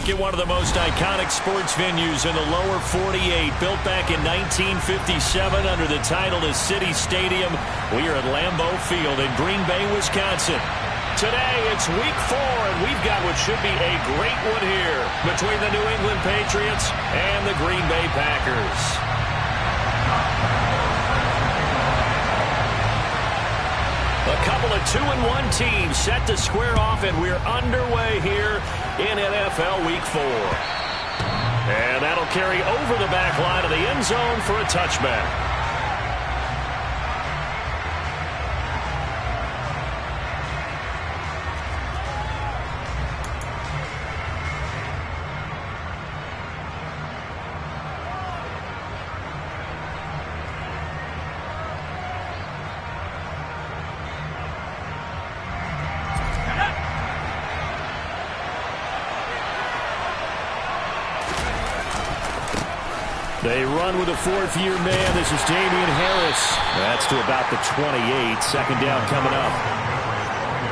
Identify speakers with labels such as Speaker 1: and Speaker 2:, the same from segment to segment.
Speaker 1: look at one of the most iconic sports venues in the lower 48, built back in 1957 under the title of City Stadium. We are at Lambeau Field in Green Bay, Wisconsin. Today, it's week 4, and we've got what should be a great one here between the New England Patriots and the Green Bay Packers. A couple of 2-1 teams set to square off, and we're underway here in NFL Week 4. And that'll carry over the back line of the end zone for a touchback. They run with a fourth-year man. This is Damian Harris. That's to about the 28. Second down coming up.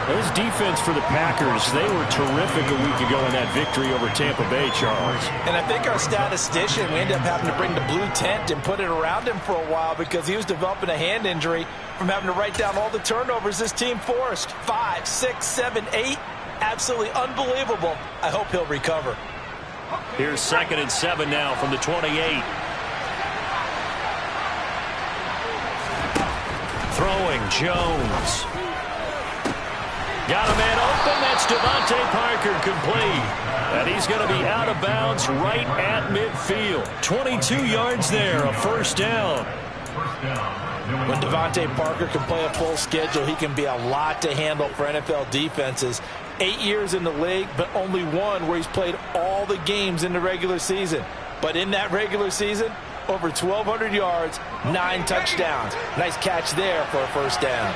Speaker 1: This defense for the Packers, they were terrific a week ago in that victory over Tampa Bay, Charles.
Speaker 2: And I think our statistician, we ended up having to bring the blue tent and put it around him for a while because he was developing a hand injury from having to write down all the turnovers this team forced. 5, 6, 7, 8. Absolutely unbelievable. I hope he'll recover.
Speaker 1: Here's 2nd and 7 now from the 28. Throwing, Jones. Got a man open. That's Devontae Parker, complete. And he's going to be out of bounds right at midfield. 22 yards there, a first down.
Speaker 2: When Devontae Parker can play a full schedule, he can be a lot to handle for NFL defenses. 8 years in the league, but only one where he's played all the games in the regular season. But in that regular season, over 1,200 yards, 9 touchdowns. Nice catch there for a first down.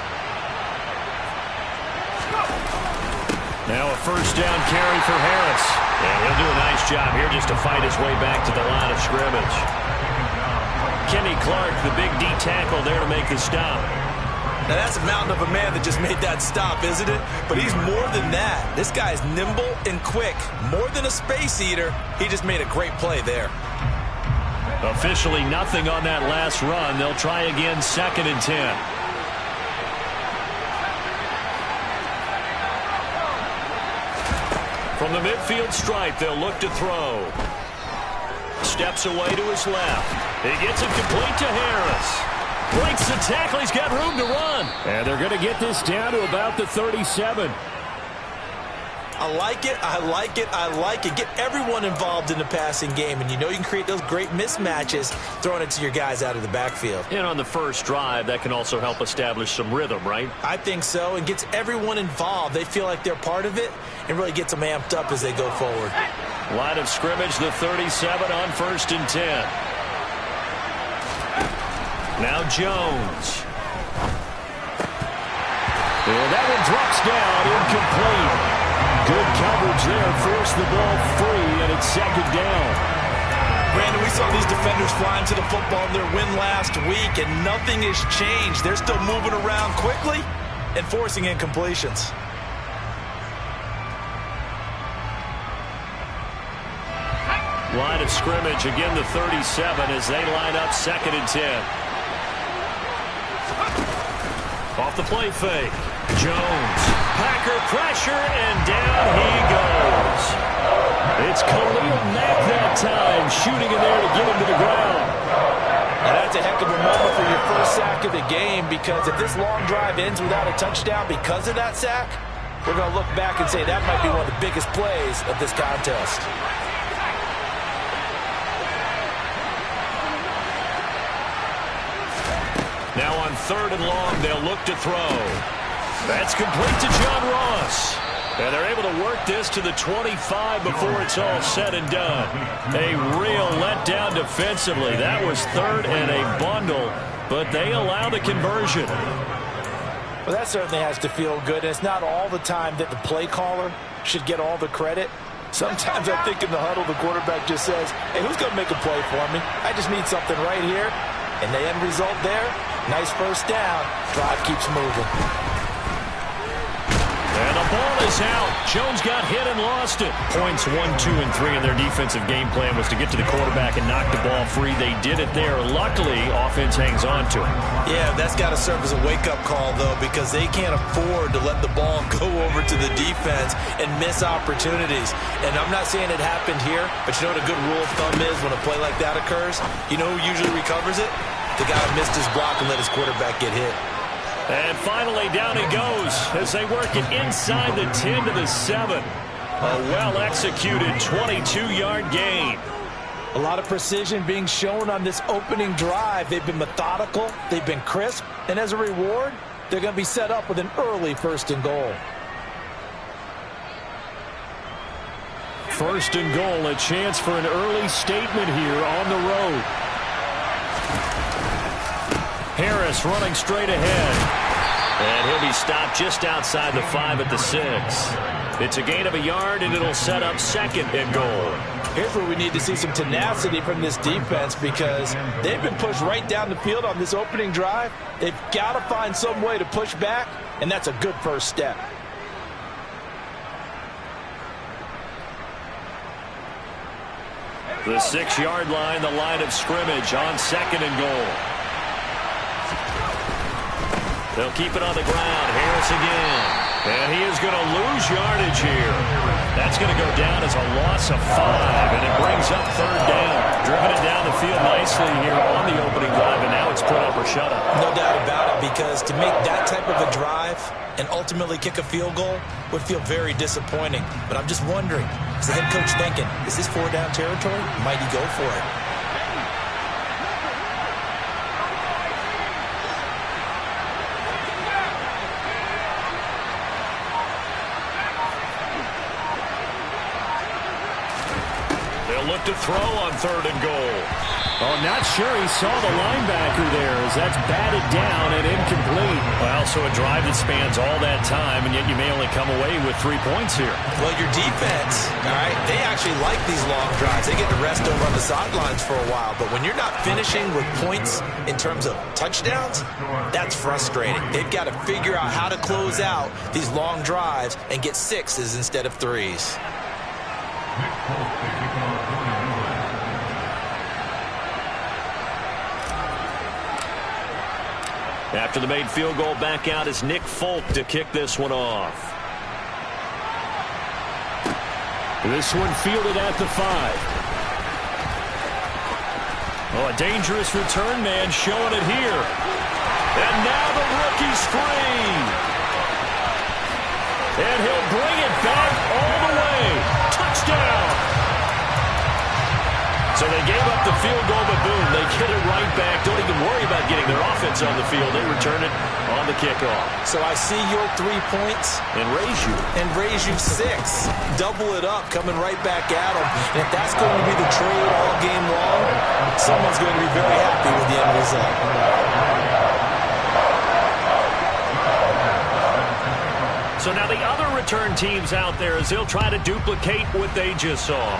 Speaker 1: Now a first down carry for Harris. And he'll do a nice job here just to fight his way back to the line of scrimmage. Kenny Clark, the big D tackle there to make the stop.
Speaker 2: Now that's a mountain of a man that just made that stop, isn't it? But he's more than that. This guy is nimble and quick. More than a space eater. He just made a great play there.
Speaker 1: Officially nothing on that last run. They'll try again, 2nd and 10. From the midfield stripe, they'll look to throw. Steps away to his left. He gets it complete to Harris. Breaks the tackle. He's got room to run. And they're going to get this down to about the 37.
Speaker 2: I like it. I like it. I like it. Get everyone involved in the passing game. And you know you can create those great mismatches throwing it to your guys out of the backfield.
Speaker 1: And on the first drive, that can also help establish some rhythm, right?
Speaker 2: I think so. And gets everyone involved. They feel like they're part of it and really gets them amped up as they go forward.
Speaker 1: Line of scrimmage, the 37 on 1st and 10. Now Jones. And that one drops down, incomplete. Good coverage there, forced the ball free, and it's 2nd down.
Speaker 2: Brandon, we saw these defenders flying to the football in their win last week, and nothing has changed. They're still moving around quickly and forcing incompletions.
Speaker 1: Line of scrimmage, again the 37 as they line up 2nd and 10. Off the play fake. Jones. Packer pressure, and down he goes. It's Khalil Mack that time, shooting in there to get him to the ground.
Speaker 2: And that's a heck of a moment for your first sack of the game, because if this long drive ends without a touchdown because of that sack, we're going to look back and say that might be one of the biggest plays of this contest.
Speaker 1: Now on 3rd and long, they'll look to throw. That's complete to John Ross. And they're able to work this to the 25 before it's all said and done. A real letdown defensively. That was 3rd and a bundle, but they allow the conversion.
Speaker 2: Well, that certainly has to feel good. And it's not all the time that the play caller should get all the credit. Sometimes I think in the huddle, the quarterback just says, hey, who's going to make a play for me? I just need something right here. And the end result there, nice first down. Drive keeps moving.
Speaker 1: And the ball is out. Jones got hit and lost it. Points 1, 2, and 3 in their defensive game plan was to get to the quarterback and knock the ball free. They did it there. Luckily, offense hangs on to it.
Speaker 2: Yeah, that's got to serve as a wake-up call, though, because they can't afford to let the ball go over to the defense and miss opportunities. And I'm not saying it happened here, but you know what a good rule of thumb is when a play like that occurs? You know who usually recovers it? The guy who missed his block and let his quarterback get hit.
Speaker 1: And finally, down he goes as they work it inside the 10 to the 7. A well-executed 22-yard gain.
Speaker 2: A lot of precision being shown on this opening drive. They've been methodical, they've been crisp, and as a reward, they're going to be set up with an early 1st and goal.
Speaker 1: 1st and goal, a chance for an early statement here on the road. Harris running straight ahead. And he'll be stopped just outside the 5 at the 6. It's a gain of a yard, and it'll set up 2nd and goal.
Speaker 2: Here's where we need to see some tenacity from this defense because they've been pushed right down the field on this opening drive. They've got to find some way to push back, and that's a good first step.
Speaker 1: The 6-yard line, the line of scrimmage on 2nd and goal. They'll keep it on the ground. Harris again. And he is going to lose yardage here. That's going to go down as a loss of 5, and it brings up 3rd down. Driven it down the field nicely here on the opening drive, and now it's put up or shut up.
Speaker 2: No doubt about it, because to make that type of a drive and ultimately kick a field goal would feel very disappointing. But I'm just wondering, is the head coach thinking, is this 4-down territory? Might he go for it?
Speaker 1: Look to throw on 3rd and goal. Oh, not sure he saw the linebacker there as that's batted down and incomplete. Well, so a drive that spans all that time, and yet you may only come away with 3 points here.
Speaker 2: Well, your defense, all right, they actually like these long drives. They get to rest over on the sidelines for a while, but when you're not finishing with points in terms of touchdowns, that's frustrating. They've got to figure out how to close out these long drives and get 6s instead of 3s.
Speaker 1: After the made field goal, back out is Nick Folk to kick this one off. This one fielded at the 5. Oh, a dangerous return man showing it here. And now the rookie screen. And he'll bring it back all the way. Touchdown. So they gave up the field goal, but boom, they get it right back. Don't even worry about getting their offense on the field. They return it on the kickoff.
Speaker 2: So I see your 3 points.
Speaker 1: And raise you 6. Double it up, coming right back at them.
Speaker 2: And if that's going to be the trade all game long, someone's going to be very happy with the end result.
Speaker 1: So now the other return teams out there as they'll try to duplicate what they just saw.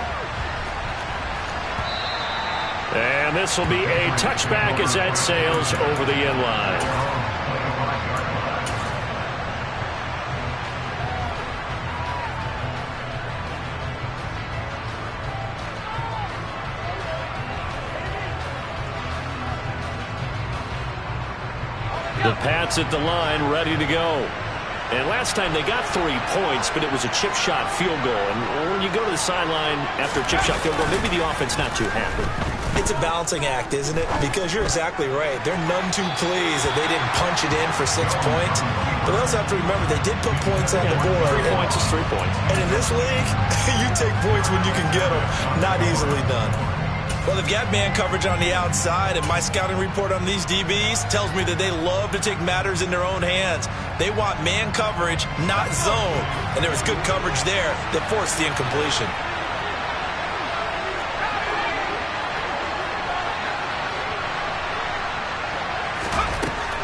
Speaker 1: And this will be a touchback as that sails over the end line. The Pats at the line, ready to go. And last time they got 3 points, but it was a chip shot field goal. And when you go to the sideline after a chip shot field goal, maybe the offense not too happy.
Speaker 2: It's a balancing act, isn't it? Because you're exactly right. They're none too pleased that they didn't punch it in for 6 points. But we also have to remember they did put points on the board.
Speaker 1: 3 points is 3 points.
Speaker 2: And in this league, you take points when you can get them. Not easily done. Well, they've got man coverage on the outside, and my scouting report on these DBs tells me that they love to take matters in their own hands. They want man coverage, not zone. And there was good coverage there that forced the incompletion.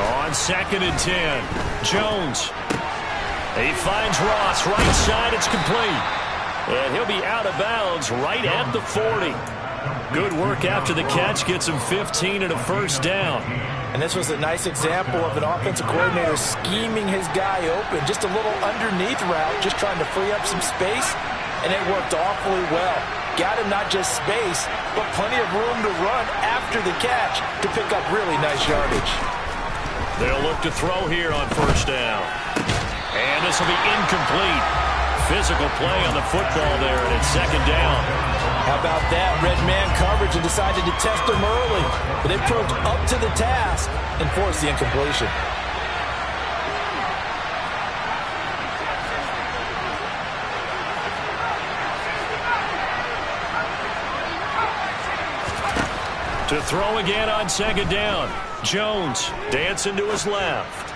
Speaker 1: On 2nd and 10, Jones. He finds Ross, right side, it's complete. And he'll be out of bounds right at the 40. Good work after the catch. Gets him 15 and a first down.
Speaker 2: And this was a nice example of an offensive coordinator scheming his guy open. Just a little underneath route, just trying to free up some space, and it worked awfully well. Got him not just space, but plenty of room to run after the catch to pick up really nice yardage.
Speaker 1: They'll look to throw here on first down. And this will be incomplete. Physical play on the football there, and it's second down.
Speaker 2: How about that? Red man coverage and decided to test him early. But they proved up to the task and forced the incompletion.
Speaker 1: To throw again on second down. Jones dancing to his left.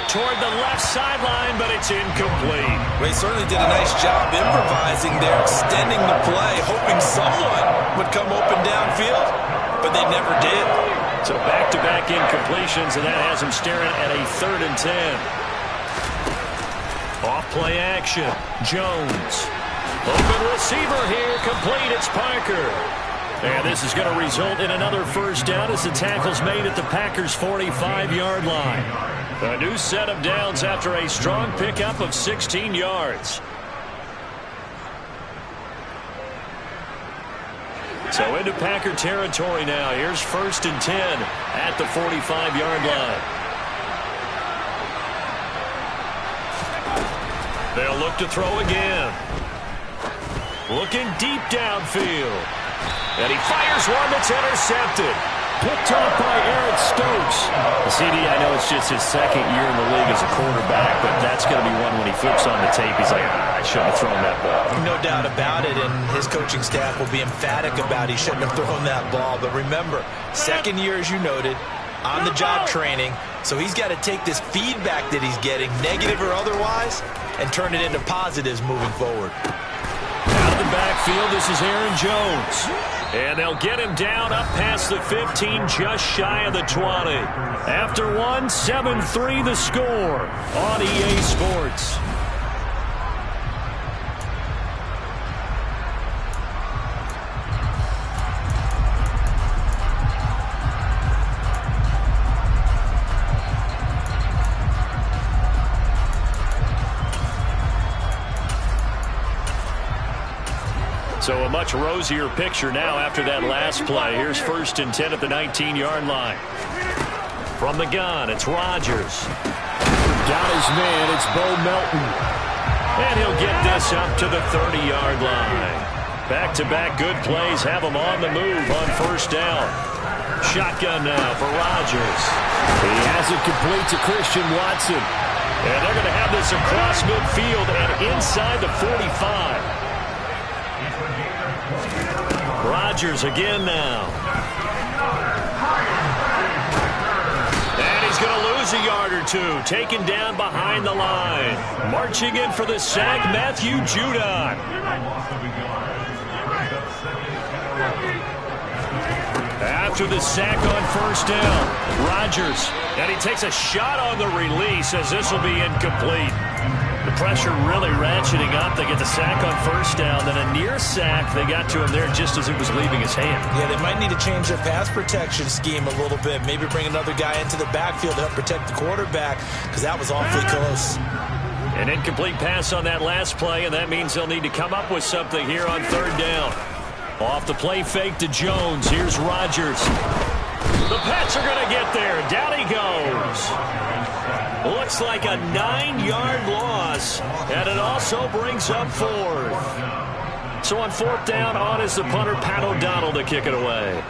Speaker 1: Toward the left sideline, but it's incomplete.
Speaker 3: Well, he certainly did a nice job improvising there, extending the play, hoping someone would come open downfield, but they never did.
Speaker 1: So back-to-back incompletions, and that has him staring at a 3rd and 10. Off-play action. Jones. Open receiver here, complete. It's Parker. And this is going to result in another first down as the tackle's made at the Packers' 45-yard line. A new set of downs after a strong pickup of 16 yards. So into Packer territory now. Here's 1st and 10 at the 45-yard line. They'll look to throw again. Looking deep downfield. And he fires one that's intercepted. Picked off by Eric Stokes. CD, I know it's just his 2nd year in the league as a quarterback, but that's going to be one when he flips on the tape. He's like, I shouldn't have thrown that ball.
Speaker 2: No doubt about it, and his coaching staff will be emphatic about he shouldn't have thrown that ball. But remember, 2nd year, as you noted, on-the-job training. So he's got to take this feedback that he's getting, negative or otherwise, and turn it into positives moving forward.
Speaker 1: Out of the backfield, this is Aaron Jones. And they'll get him down up past the 15, just shy of the 20. After one, 7-3 the score on EA Sports. So a much rosier picture now after that last play. Here's 1st and 10 at the 19-yard line. From the gun, it's Rodgers. Got his man, it's Bo Melton. And he'll get this up to the 30-yard line. Back-to-back good plays have him on the move on first down. Shotgun now for Rodgers. He has it complete to Christian Watson. And they're going to have this across midfield and inside the 45. Rodgers again now. And he's going to lose a yard or two. Taken down behind the line. Marching in for the sack, Matthew Judon. After the sack on first down, Rodgers. And he takes a shot on the release as this will be incomplete. The pressure really ratcheting up. They get the sack on first down. Then a near sack. They got to him there just as it was leaving his hand.
Speaker 2: Yeah, they might need to change their pass protection scheme a little bit. Maybe bring another guy into the backfield to help protect the quarterback, because that was awfully close.
Speaker 1: An incomplete pass on that last play, and that means they'll need to come up with something here on third down. Off the play fake to Jones. Here's Rodgers. The Pats are going to get there. Down he goes. Looks like a 9-yard loss, and it also brings up 4th. So on 4th down, on is the punter, Pat O'Donnell, to kick it away.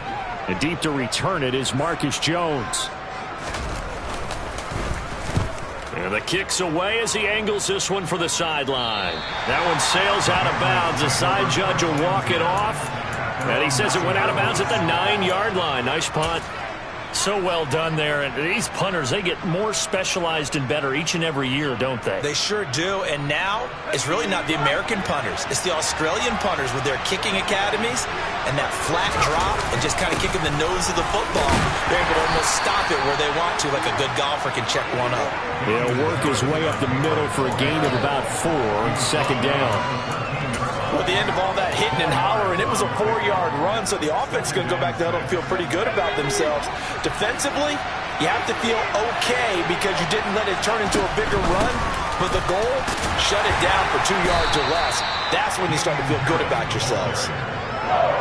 Speaker 1: And deep to return it is Marcus Jones. And the kick's away as he angles this one for the sideline. That one sails out of bounds. The side judge will walk it off. And he says it went out of bounds at the 9-yard line. Nice punt. So well done there. And these punters, they get more specialized and better each and every year, don't they?
Speaker 2: They sure do. And now it's really not the American punters. It's the Australian punters with their kicking academies and that flat drop and just kind of kicking the nose of the football. They're able to almost stop it where they want to, like a good golfer can check one up.
Speaker 1: He'll work his way up the middle for a gain of about 4 on second down.
Speaker 2: Well, at the end of all that hitting and hollering, it was a 4-yard run, so the offense is going to go back to huddle and feel pretty good about themselves. Defensively, you have to feel okay because you didn't let it turn into a bigger run, but the goal, shut it down for 2 yards or less. That's when you start to feel good about yourselves.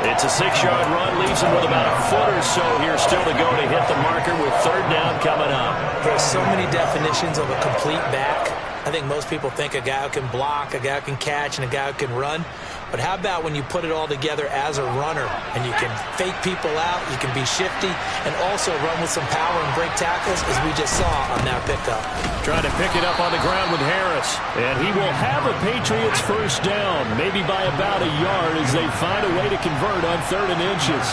Speaker 1: It's a 6-yard run, leaves him with about a foot or so here still to go to hit the marker with third down coming up.
Speaker 4: There's so many definitions of a complete back. I think most people think a guy who can block, a guy who can catch, and a guy who can run. But how about when you put it all together as a runner and you can fake people out, you can be shifty, and also run with some power and break tackles, as we just saw on that pickup.
Speaker 1: Trying to pick it up on the ground with Harris. And he will have a Patriots first down, maybe by about a yard as they find a way to convert on 3rd and inches.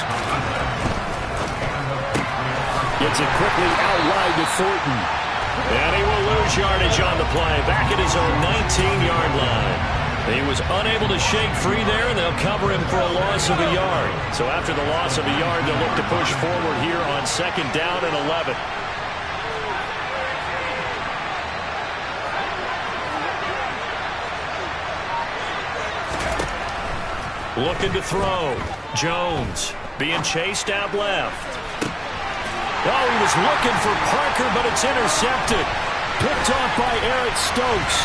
Speaker 1: Gets it quickly out wide to Thornton. And he will lose yardage on the play, back at his own 19-yard line. He was unable to shake free there, and they'll cover him for a loss of a yard. So after the loss of a yard, they'll look to push forward here on 2nd down and 11. Looking to throw. Jones being chased out left. Oh, he was looking for Parker, but it's intercepted. Picked off by Eric Stokes.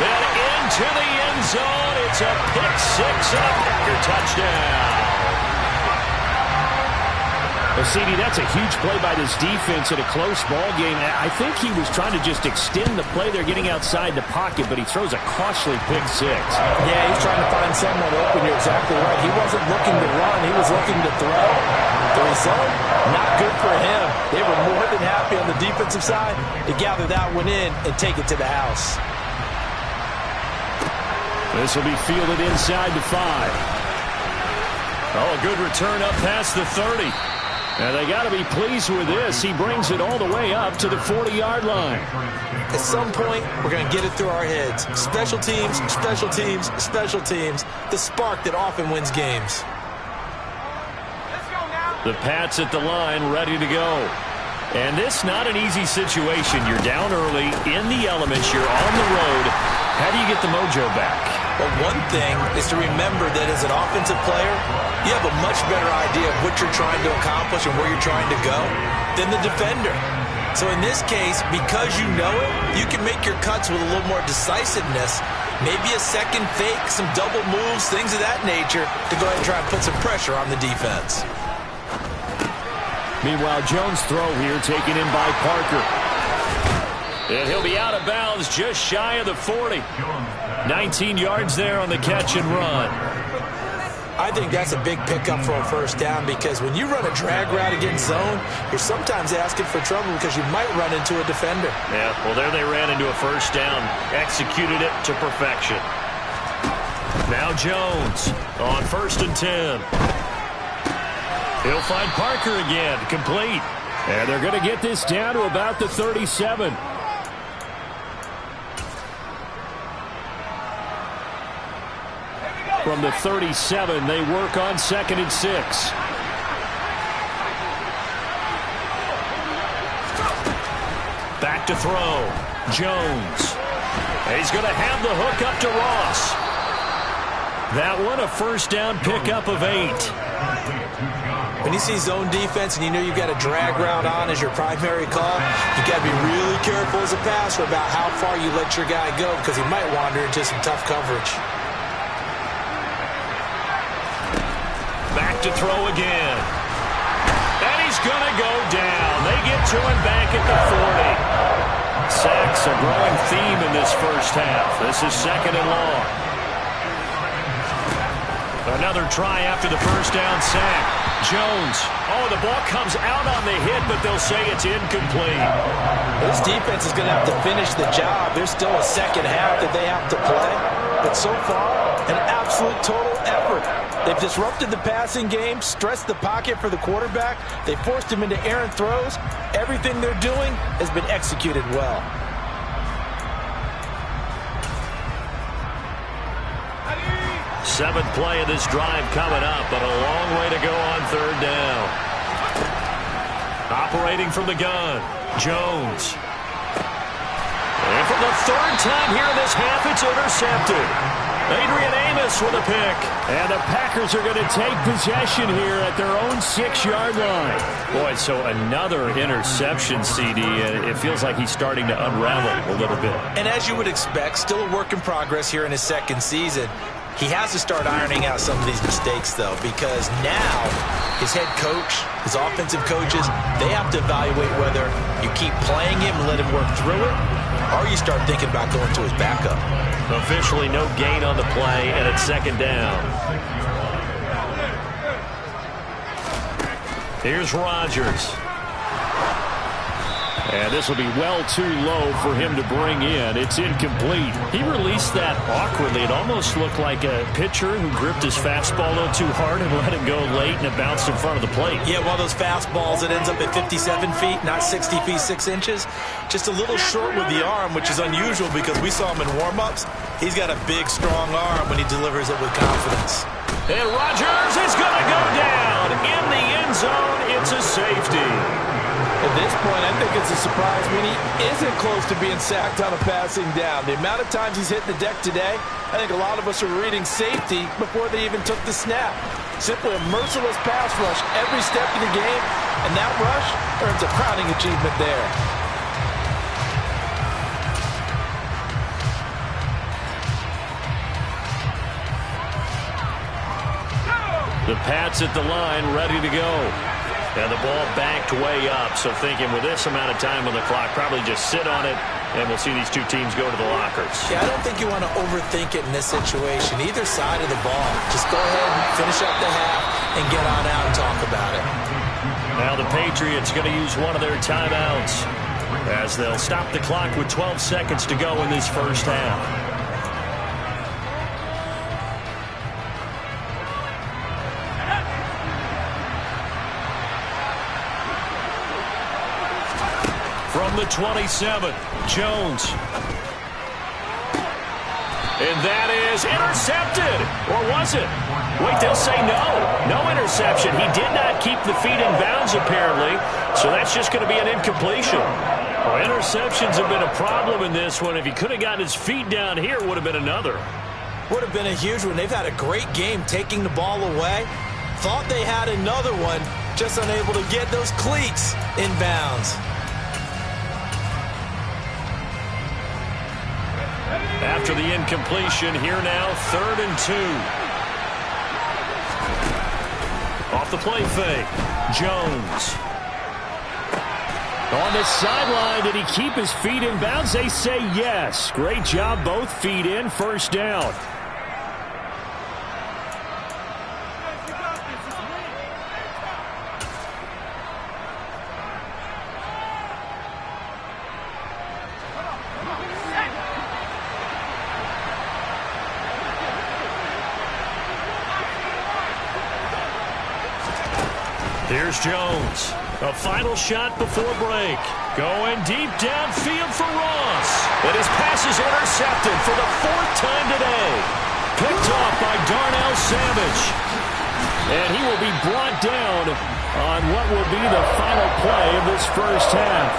Speaker 1: Then into the end zone. It's a pick-6 and a Packer touchdown.
Speaker 5: Well, CD, that's a huge play by this defense in a close ball game. I think he was trying to just extend the play. They're getting outside the pocket, but he throws a costly pick-6.
Speaker 2: Yeah, he's trying to find someone open. You're exactly right. He wasn't looking to run. He was looking to throw. The result, not good for him. They were more than happy on the defensive side to gather that one in and take it to the house.
Speaker 1: This will be fielded inside the 5. Oh, a good return up past the 30. And they got to be pleased with this. He brings it all the way up to the 40-yard line.
Speaker 4: At some point, we're going to get it through our heads. Special teams, special teams, special teams. The spark that often wins games.
Speaker 1: The Pats at the line, ready to go. And this not an easy situation. You're down early, in the elements, you're on the road. How do you get the mojo back?
Speaker 4: Well, one thing is to remember that as an offensive player, you have a much better idea of what you're trying to accomplish and where you're trying to go than the defender. So in this case, because you know it, you can make your cuts with a little more decisiveness, maybe a second fake, some double moves, things of that nature, to go ahead and try and put some pressure on the defense.
Speaker 1: Meanwhile, Jones' throw here taken in by Parker. And he'll be out of bounds just shy of the 40. 19 yards there on the catch and run.
Speaker 4: I think that's a big pickup for a first down because when you run a drag route against zone, you're sometimes asking for trouble because you might run into a defender.
Speaker 1: Yeah, well, there they ran into a first down. Executed it to perfection. Now Jones on 1st and 10. He'll find Parker again, complete. And they're going to get this down to about the 37. From the 37, they work on 2nd and 6. Back to throw. Jones. He's going to have the hook up to Ross. That one a first down pickup of 8.
Speaker 4: When you see zone defense and you know you've got a drag route on as your primary call, you've got to be really careful as a passer about how far you let your guy go because he might wander into some tough coverage.
Speaker 1: Back to throw again. And he's going to go down. They get to him back at the 40. Sacks a growing theme in this first half. This is 2nd and long. Another try after the first down sack. Jones. Oh, the ball comes out on the hit, but they'll say it's incomplete.
Speaker 4: This defense is going to have to finish the job. There's still a second half that they have to play. But so far, an absolute total effort. They've disrupted the passing game, stressed the pocket for the quarterback. They forced him into errant throws. Everything they're doing has been executed well.
Speaker 1: Seventh play of this drive coming up, but a long way to go on 3rd down. Operating from the gun, Jones. And for the third time here in this half, it's intercepted. Adrian Amos with a pick.
Speaker 5: And the Packers are going to take possession here at their own 6-yard line.
Speaker 1: Boy, so another interception, CD, and it feels like he's starting to unravel a little bit.
Speaker 4: And as you would expect, still a work in progress here in his second season. He has to start ironing out some of these mistakes, though, because now his head coach, his offensive coaches, they have to evaluate whether you keep playing him and let him work through it, or you start thinking about going to his backup.
Speaker 1: Officially no gain on the play, and it's second down. Here's Rodgers.
Speaker 5: And this will be well too low for him to bring in. It's incomplete.
Speaker 1: He released that awkwardly. It almost looked like a pitcher who gripped his fastball a little too hard and let it go late, and it bounced in front of the plate.
Speaker 4: Yeah, one of those fastballs that ends up at 57 feet, not 60 feet, 6 inches. Just a little short with the arm, which is unusual because we saw him in warm-ups. He's got a big, strong arm when he delivers it with confidence.
Speaker 1: And Rodgers is going to go down in the end zone. It's a safety.
Speaker 2: At this point, I think it's a surprise when he isn't close to being sacked on a passing down. The amount of times he's hit the deck today, I think a lot of us are reading safety before they even took the snap. Simply a merciless pass rush every step of the game, and that rush earns a crowning achievement there.
Speaker 1: The Pats at the line, ready to go. And the ball backed way up, so thinking with this amount of time on the clock, probably just sit on it, and we'll see these two teams go to the lockers.
Speaker 4: Yeah, I don't think you want to overthink it in this situation. Either side of the ball. Just go ahead and finish up the half and get on out and talk about it.
Speaker 1: Now the Patriots going to use one of their timeouts as they'll stop the clock with 12 seconds to go in this first half. From the 27, Jones. And that is intercepted. Or was it? Wait, they'll say no. No interception. He did not keep the feet in bounds, apparently. So that's just going to be an incompletion. Well, interceptions have been a problem in this one. If he could have gotten his feet down here, it would have been another.
Speaker 4: Would have been a huge one. They've had a great game taking the ball away. Thought they had another one, just unable to get those cleats in bounds.
Speaker 1: After the incompletion, here now, 3rd and 2. Off the play fake, Jones.
Speaker 5: On the sideline, did he keep his feet in bounds? They say yes. Great job, both feet in, first down.
Speaker 1: Here's Jones. A final shot before break. Going deep downfield for Ross. And his pass is intercepted for the 4th time today. Picked off by Darnell Savage. And he will be brought down on what will be the final play of this first half.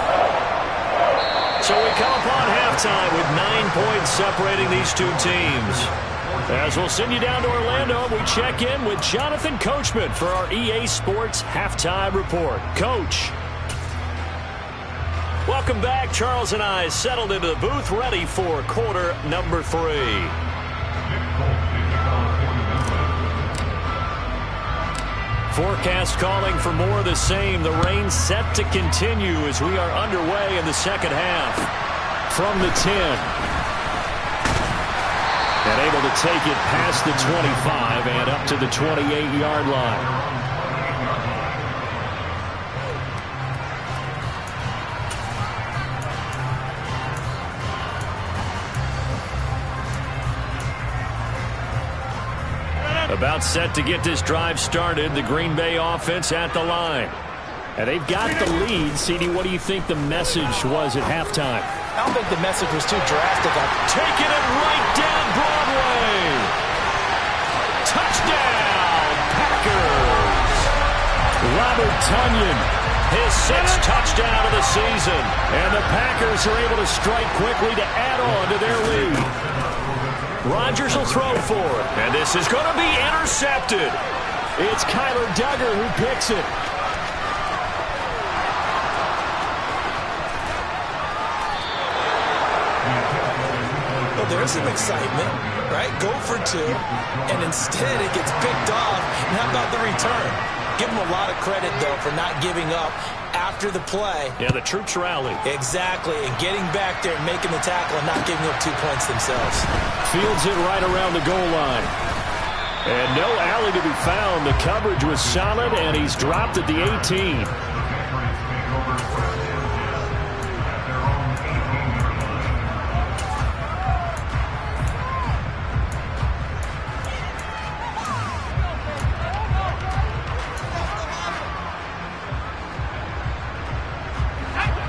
Speaker 1: So we come upon halftime with 9 points separating these two teams. As we'll send you down to Orlando, we check in with Jonathan Coachman for our EA Sports Halftime Report. Coach. Welcome back. Charles and I settled into the booth, ready for quarter number 3. Forecast calling for more of the same. The rain set to continue as we are underway in the second half. From the 10. And able to take it past the 25 and up to the 28-yard line. About set to get this drive started, the Green Bay offense at the line. And they've got the lead. CD, what do you think the message was at halftime?
Speaker 2: I don't think the message was too drastic.
Speaker 1: Taking it right down Broadway. Touchdown, Packers.
Speaker 5: Robert Tonyan
Speaker 1: His 6th touchdown of the season.
Speaker 5: And the Packers are able to strike quickly to add on to their lead.
Speaker 1: Rodgers will throw for it. And this is going to be intercepted.
Speaker 5: It's Kyler Duggar who picks it.
Speaker 4: Well, there's some excitement, right? Go for 2, and instead it gets picked off. And how about the return? Give him a lot of credit, though, for not giving up after the play.
Speaker 1: Yeah, the troops rally.
Speaker 4: Exactly, and getting back there and making the tackle and not giving up 2 points themselves.
Speaker 5: Fields it right around the goal line.
Speaker 1: And no alley to be found. The coverage was solid, and he's dropped at the 18.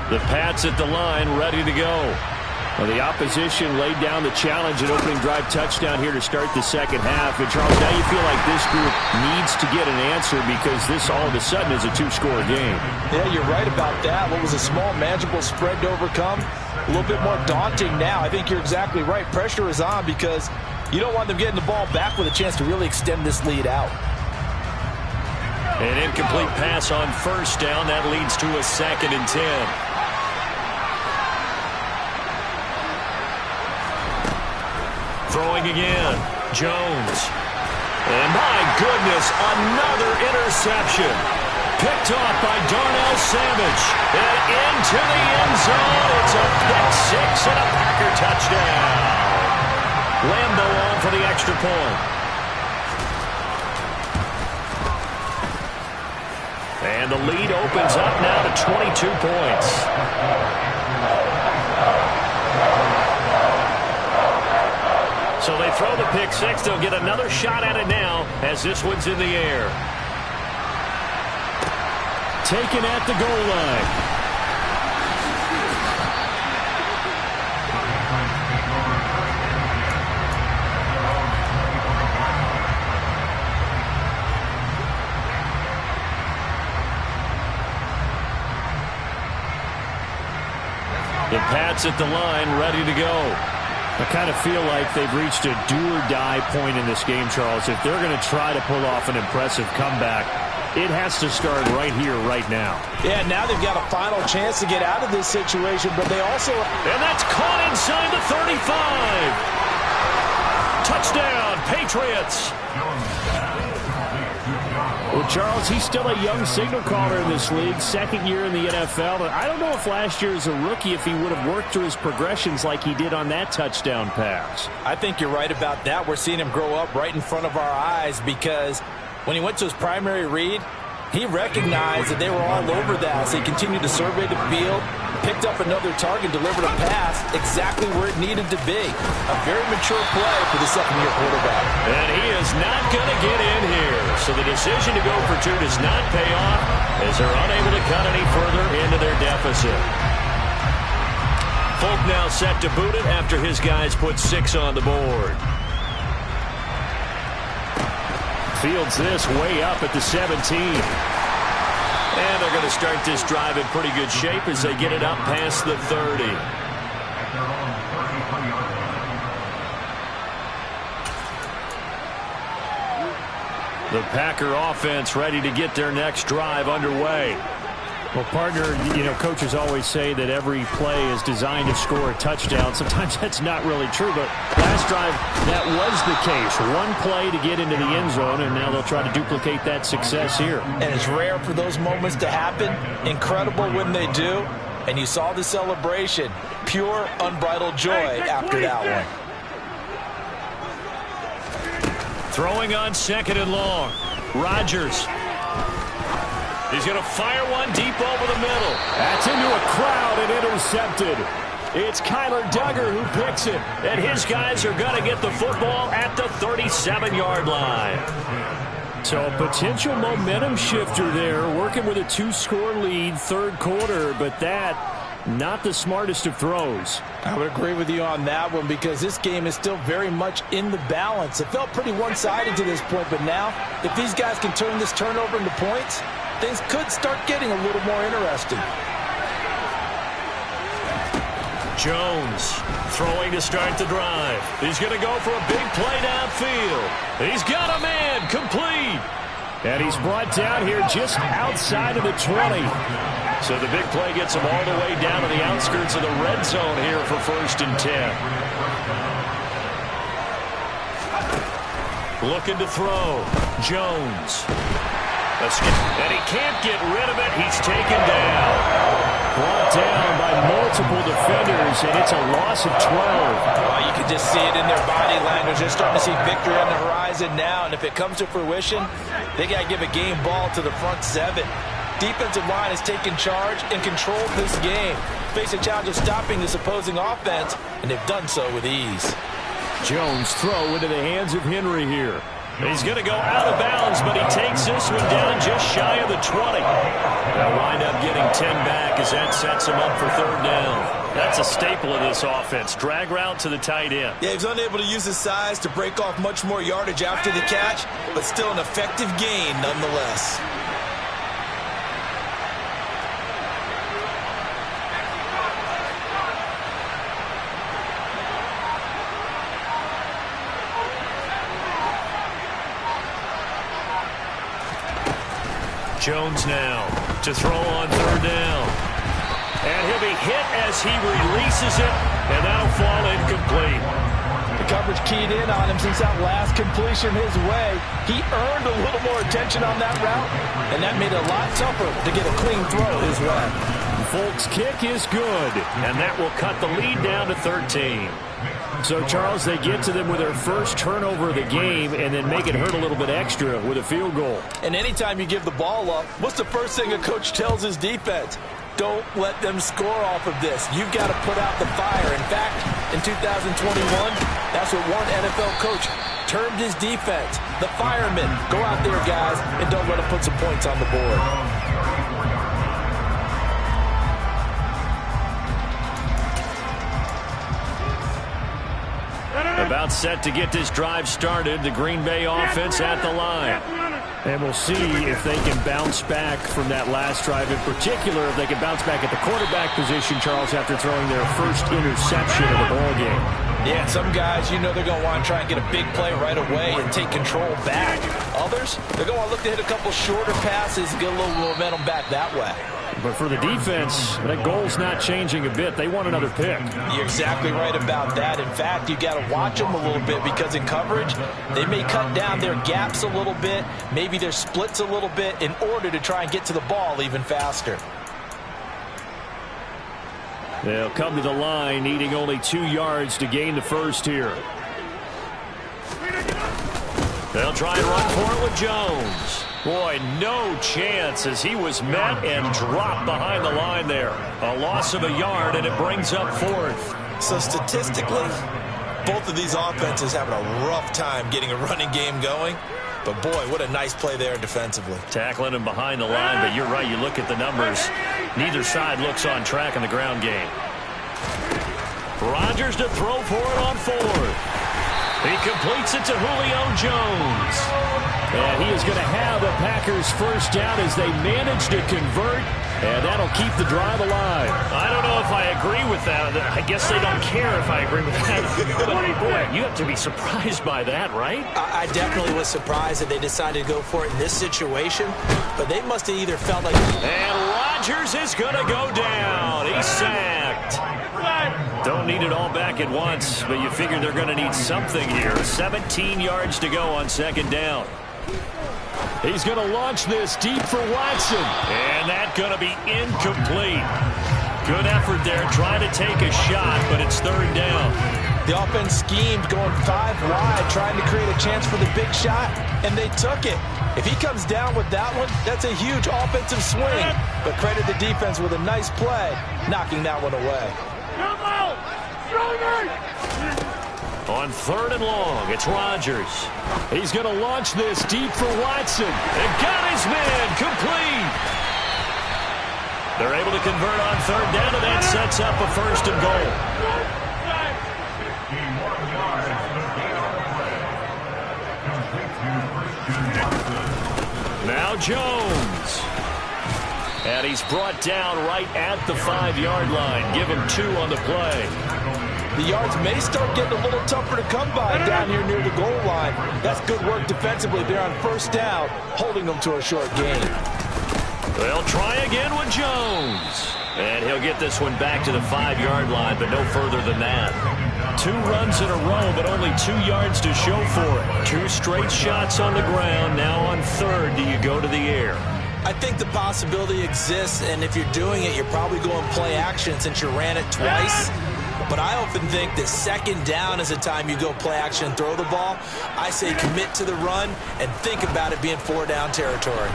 Speaker 1: The Pats at the line, ready to go.
Speaker 5: Well, the opposition laid down the challenge and opening drive touchdown here to start the second half. And, Charles, now you feel like this group needs to get an answer because this all of a sudden is a 2-score game.
Speaker 2: Yeah, you're right about that. What was a small, manageable spread to overcome, a little bit more daunting now. I think you're exactly right. Pressure is on because you don't want them getting the ball back with a chance to really extend this lead out.
Speaker 1: An incomplete pass on first down. That leads to a 2nd and 10. Throwing again, Jones. And my goodness, another interception. Picked off by Darnell Savage. And into the end zone. It's a pick 6 and a Packer touchdown. Lambo on for the extra point. And the lead opens up now to 22 points. So they throw the pick 6. They'll get another shot at it now as this one's in the air.
Speaker 5: Taken at the goal line.
Speaker 1: The Pats at the line, ready to go.
Speaker 5: I kind of feel like they've reached a do-or-die point in this game, Charles. If they're going to try to pull off an impressive comeback, it has to start right here, right now.
Speaker 2: Yeah, now they've got a final chance to get out of this situation, but they also...
Speaker 1: And that's caught inside the 35. Touchdown, Patriots.
Speaker 5: Well, Charles, he's still a young signal caller in this league, 2nd year in the NFL. And I don't know if last year as a rookie, if he would have worked through his progressions like he did on that touchdown pass.
Speaker 2: I think you're right about that. We're seeing him grow up right in front of our eyes because when he went to his primary read, he recognized that they were all over that. So he continued to survey the field, picked up another target, delivered a pass exactly where it needed to be. A very mature play for the 2nd-year quarterback.
Speaker 1: And he is not going to get in here. So the decision to go for 2 does not pay off as they're unable to cut any further into their deficit. Folk now set to boot it after his guys put 6 on the board.
Speaker 5: Fields this way up at the 17.
Speaker 1: And they're going to start this drive in pretty good shape as they get it up past the 30. The Packer offense ready to get their next drive underway.
Speaker 5: Well, partner, you know, coaches always say that every play is designed to score a touchdown. Sometimes that's not really true, but last drive, that was the case. One play to get into the end zone, and now they'll try to duplicate that success here.
Speaker 2: And it's rare for those moments to happen. Incredible when they do. And you saw the celebration. Pure, unbridled joy after that one.
Speaker 1: Throwing on 2nd and long. Rodgers. He's going to fire one deep over the middle.
Speaker 5: That's into a crowd and intercepted. It's Kyler Duggar who picks it.
Speaker 1: And his guys are going to get the football at the 37-yard line.
Speaker 5: So a potential momentum shifter there, working with a 2-score lead, 3rd quarter, but that, not the smartest of throws.
Speaker 2: I would agree with you on that one because this game is still very much in the balance. It felt pretty one-sided to this point, but now, if these guys can turn this turnover into points, things could start getting a little more interesting.
Speaker 1: Jones throwing to start the drive. He's going to go for a big play downfield. He's got a man, complete.
Speaker 5: And he's brought down here just outside of the 20.
Speaker 1: So the big play gets him all the way down to the outskirts of the red zone here for 1st and 10. Looking to throw. Jones. And he can't get rid of it. He's taken down.
Speaker 5: Brought down by multiple defenders, and it's a loss of 12.
Speaker 2: Well, you can just see it in their body language. They're starting to see victory on the horizon now, and if it comes to fruition, they got to give a game ball to the front 7. Defensive line has taken charge and controlled this game. Face a challenge of stopping this opposing offense, and they've done so with ease.
Speaker 5: Jones throw into the hands of Henry here.
Speaker 1: He's going to go out of bounds, but he takes this one down just shy of the 20. They'll wind up getting 10 back as that sets him up for 3rd down. That's a staple of this offense. Drag route to the tight end.
Speaker 3: Yeah, he's unable to use his size to break off much more yardage after the catch, but still an effective gain nonetheless.
Speaker 1: Jones now to throw on 3rd down. And he'll be hit as he releases it, and that'll fall incomplete.
Speaker 2: The coverage keyed in on him since that last completion his way. He earned a little more attention on that route, and that made it a lot tougher to get a clean throw his way.
Speaker 5: Folk's kick is good,
Speaker 1: and that will cut the lead down to 13.
Speaker 5: So, Charles, they get to them with their first turnover of the game and then make it hurt a little bit extra with a field goal.
Speaker 2: And anytime you give the ball up, what's the first thing a coach tells his defense? Don't let them score off of this. You've got to put out the fire. In fact, in 2021, that's what one NFL coach termed his defense. The firemen. Go out there, guys, and don't let them put some points on the board.
Speaker 1: About set to get this drive started. The Green Bay offense at the line.
Speaker 5: And we'll see if they can bounce back from that last drive. In particular, if they can bounce back at the quarterback position, Charles, after throwing their first interception of the ball game.
Speaker 2: Yeah, some guys, you know they're going to want to try and get a big play right away and take control back. Others, they're going to want to look to hit a couple shorter passes and get a little momentum back that way.
Speaker 5: But for the defense, that goal's not changing a bit. They want another pick.
Speaker 2: You're exactly right about that. In fact, you got to watch them a little bit because in coverage, they may cut down their gaps a little bit, maybe their splits a little bit in order to try and get to the ball even faster.
Speaker 5: They'll come to the line, needing only 2 yards to gain the first here.
Speaker 1: They'll try and run for it with Jones. Boy, no chance as he was met and dropped behind the line there. A loss of a yard, and it brings up 4th.
Speaker 3: So statistically, both of these offenses having a rough time getting a running game going. But boy, what a nice play there defensively.
Speaker 1: Tackling him behind the line, but you're right, you look at the numbers. Neither side looks on track in the ground game. Rodgers to throw for it on 4th. He completes it to Julio Jones.
Speaker 5: And he is going to have the Packers first down as they manage to convert, and that'll keep the drive alive.
Speaker 1: I don't know if I agree with that. I guess they don't care if I agree with that. But, boy, you have to be surprised by that, right?
Speaker 4: I definitely was surprised that they decided to go for it in this situation, but they must have either felt like...
Speaker 1: And Rodgers is going to go down. He's sacked. Don't need it all back at once, but you figure they're going to need something here. 17 yards to go on 2nd down.
Speaker 5: He's going to launch this deep for Watson.
Speaker 1: And that's going to be incomplete. Good effort there, trying to take a shot, but it's 3rd down.
Speaker 2: The offense schemed going 5 wide, trying to create a chance for the big shot, and they took it. If he comes down with that one, that's a huge offensive swing. But credit the defense with a nice play, knocking that one away.
Speaker 1: On 3rd and long, it's Rodgers.
Speaker 5: He's going to launch this deep for Watson.
Speaker 1: And got his man complete. They're able to convert on 3rd down, and that sets up a 1st and goal. Now Jones. And he's brought down right at the 5-yard line. Give him 2 on the play.
Speaker 2: The yards may start getting a little tougher to come by down here near the goal line. That's good work defensively there on first down, holding them to a short gain.
Speaker 1: They'll try again with Jones. And he'll get this one back to the 5-yard line, but no further than that. 2 runs in a row, but only 2 yards to show for it. 2 straight shots on the ground. Now on third, do you go to the air?
Speaker 4: I think the possibility exists, and if you're doing it, you're probably going play action since you ran it twice. But I often think that second down is the time you go play action and throw the ball. I say commit to the run and think about it being 4-down territory.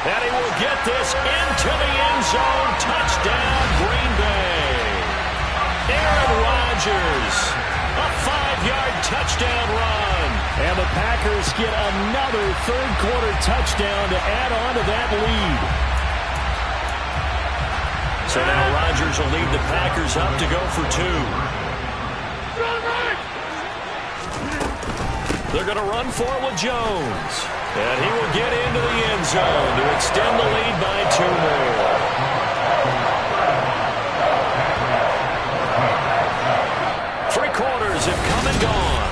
Speaker 1: And he will get this into the end zone. Touchdown, Green Bay. Aaron Rodgers, a 5-yard touchdown run.
Speaker 5: And the Packers get another third-quarter touchdown to add on to that lead.
Speaker 1: So now Rodgers will lead the Packers up to go for 2. They're going to run for it with Jones. And he will get into the end zone to extend the lead by 2 more. Three quarters have come and gone.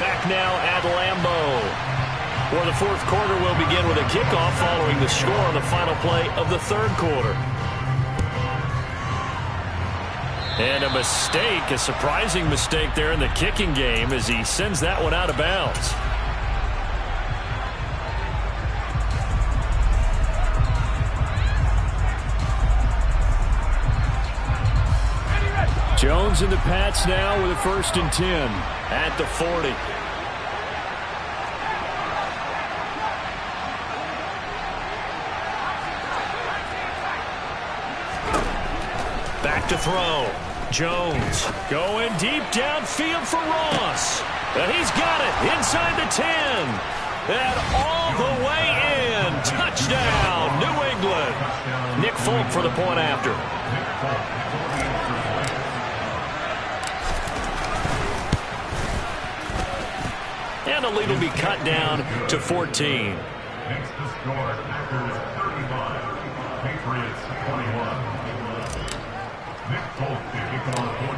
Speaker 1: Back now at Lambeau. For the fourth quarter, will begin with a kickoff following the score on the final play of the third quarter. And a mistake, a surprising mistake there in the kicking game as he sends that one out of bounds.
Speaker 5: Jones and the Pats now with a 1st and 10.
Speaker 1: At the 40. Back to throw. Jones going deep downfield for Ross. And he's got it inside the 10. And all the way in. Touchdown, New England. Nick Folk for the point after. And the lead will be cut down to 14.
Speaker 6: Next to score, Packers 35, Patriots 21.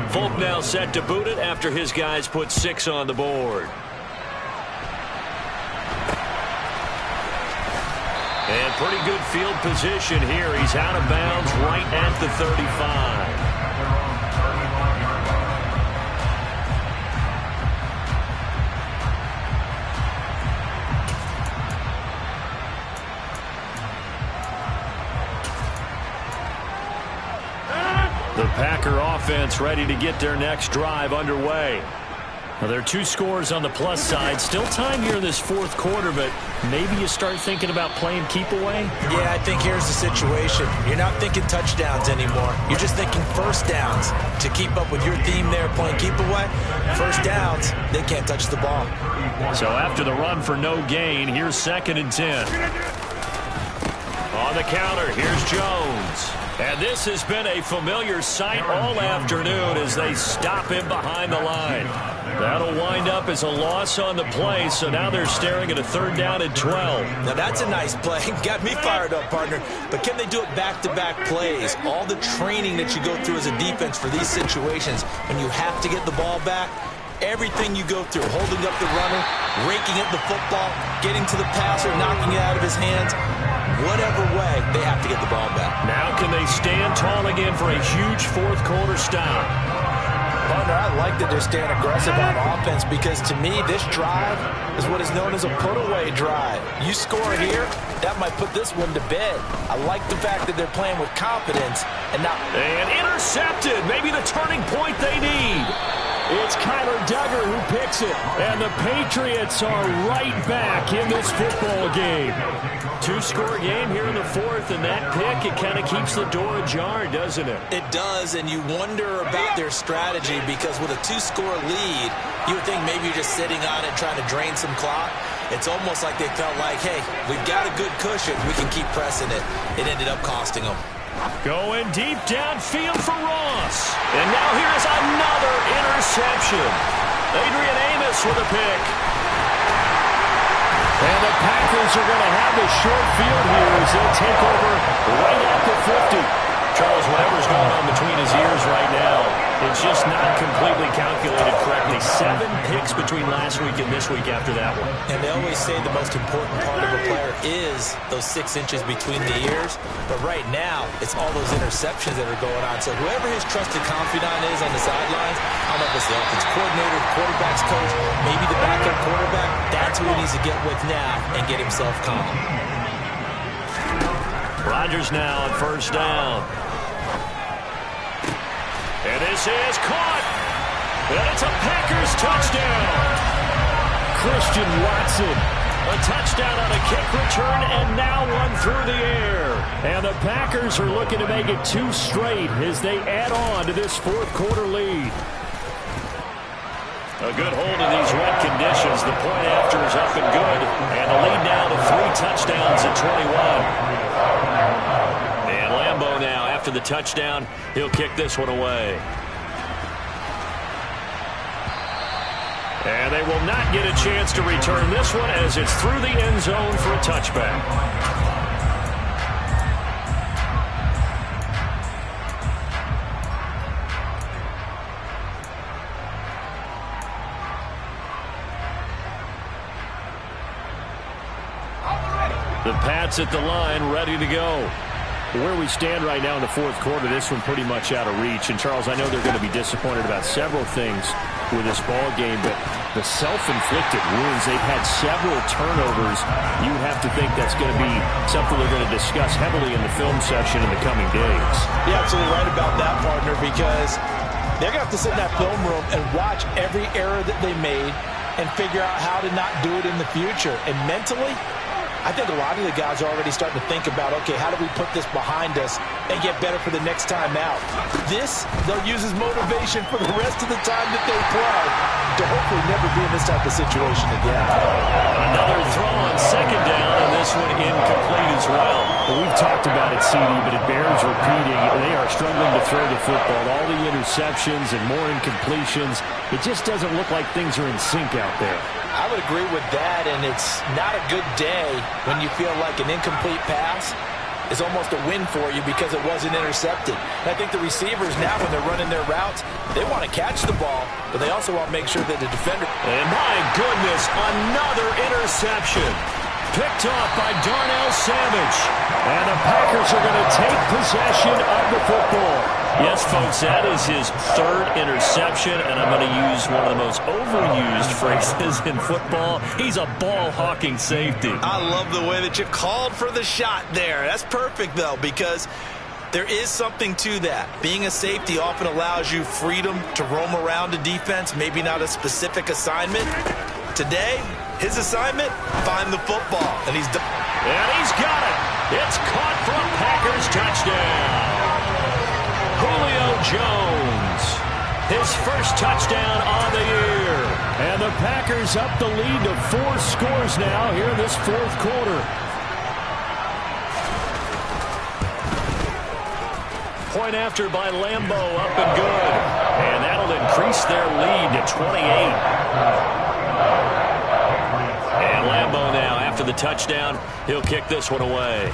Speaker 1: Folk now set to boot it after his guys put 6 on the board. And pretty good field position here. He's out of bounds right at the 35. The Packer offense ready to get their next drive underway. Well, there are 2 scores on the plus side. Still time here in this fourth quarter, but maybe you start thinking about playing keep away?
Speaker 4: Yeah, I think here's the situation. You're not thinking touchdowns anymore. You're just thinking first downs. To keep up with your theme there, playing keep away, first downs, they can't touch the ball.
Speaker 1: So after the run for no gain, here's 2nd and 10. On the counter, here's Jones. And this has been a familiar sight all afternoon as they stop him behind the line. That'll wind up as a loss on the play, so now they're staring at a 3rd down and 12.
Speaker 4: Now that's a nice play. Got me fired up, partner. But can they do it back-to-back plays? All the training that you go through as a defense for these situations, when you have to get the ball back, everything you go through, holding up the runner, raking at the football, getting to the passer, knocking it out of his hands, whatever way, they have to get the ball back.
Speaker 1: Now can they stand tall again for a huge fourth quarter stop?
Speaker 2: Partner, I like that they're staying aggressive on offense because to me, this drive is what is known as a put-away drive. You score here, that might put this one to bed. I like the fact that they're playing with confidence and not...
Speaker 1: And intercepted, maybe the turning point they need.
Speaker 5: It's Kyler Duggar who picks it. And the Patriots are right back in this football game.
Speaker 1: 2-score game here in the fourth, and that pick, it kind of keeps the door ajar, doesn't it?
Speaker 4: It does, and you wonder about their strategy because with a 2-score lead, you would think maybe you're just sitting on it trying to drain some clock. It's almost like they felt like, hey, we've got a good cushion. We can keep pressing it. It ended up costing them.
Speaker 1: Going deep downfield for Ross. And now here's another interception. Adrian Amos with a pick.
Speaker 5: And the Packers Packers are going to have a short field here as they'll take over right at the 50.
Speaker 1: Charles, whatever's going on between his ears right now, it's just not completely calculated correctly. 7 picks between last week and this week after that one.
Speaker 4: And they always say the most important part of a player is those 6 inches between the ears. But right now, it's all those interceptions that are going on. So whoever his trusted confidant is on the sidelines, I don't know if it's the offense coordinator, the quarterback's coach, maybe the backup quarterback, that's who he needs to get with now and get himself calm.
Speaker 1: Rodgers now at first down. And this is caught. And it's a Packers touchdown.
Speaker 5: Christian Watson.
Speaker 1: A touchdown on a kick return, and now one through the air.
Speaker 5: And the Packers are looking to make it 2 straight as they add on to this fourth quarter lead.
Speaker 1: A good hold in these wet conditions. The point after is up and good. And the lead now to 3 touchdowns at 21. And Lambeau now, after the touchdown, he'll kick this one away. And they will not get a chance to return this one as it's through the end zone for a touchback. The Pats at the line, ready to go.
Speaker 5: Where we stand right now in the fourth quarter, this one pretty much out of reach. And, Charles, I know they're going to be disappointed about several things with this ball game, but the self-inflicted wounds, they've had several turnovers. You have to think that's going to be something they're going to discuss heavily in the film section in the coming days.
Speaker 2: You're absolutely right about that, partner, because they're going to have to sit in that film room and watch every error that they made and figure out how to not do it in the future. And mentally, I think a lot of the guys are already starting to think about, okay, how do we put this behind us and get better for the next time out? This, they'll use as motivation for the rest of the time that they play to hopefully never be in this type of situation again.
Speaker 1: Another throw on second down, and this one incomplete as well.
Speaker 5: Well, we've talked about it, CD, but it bears repeating. They are struggling to throw the football. All the interceptions and more incompletions. It just doesn't look like things are in sync out there.
Speaker 2: I would agree with that, and it's not a good day when you feel like an incomplete pass is almost a win for you because it wasn't intercepted. And I think the receivers now, when they're running their routes, they want to catch the ball, but they also want to make sure that the defender...
Speaker 1: And my goodness, another interception. Picked off by Darnell Savage.
Speaker 5: And the Packers are going to take possession of the football.
Speaker 1: Yes, folks, that is his 3rd interception, and I'm going to use one of the most overused phrases in football. He's a ball-hawking safety.
Speaker 4: I love the way that you called for the shot there. That's perfect, though, because there is something to that. Being a safety often allows you freedom to roam around a defense, maybe not a specific assignment. Today, his assignment, find the football, and he's done.
Speaker 1: And he's got it. It's caught for a Packers touchdown. Julio Jones, his first touchdown on the year.
Speaker 5: And the Packers up the lead to 4 scores now here in this fourth quarter.
Speaker 1: Point after by Lambeau, up and good. And that'll increase their lead to 28. And Lambeau now, after the touchdown, he'll kick this one away.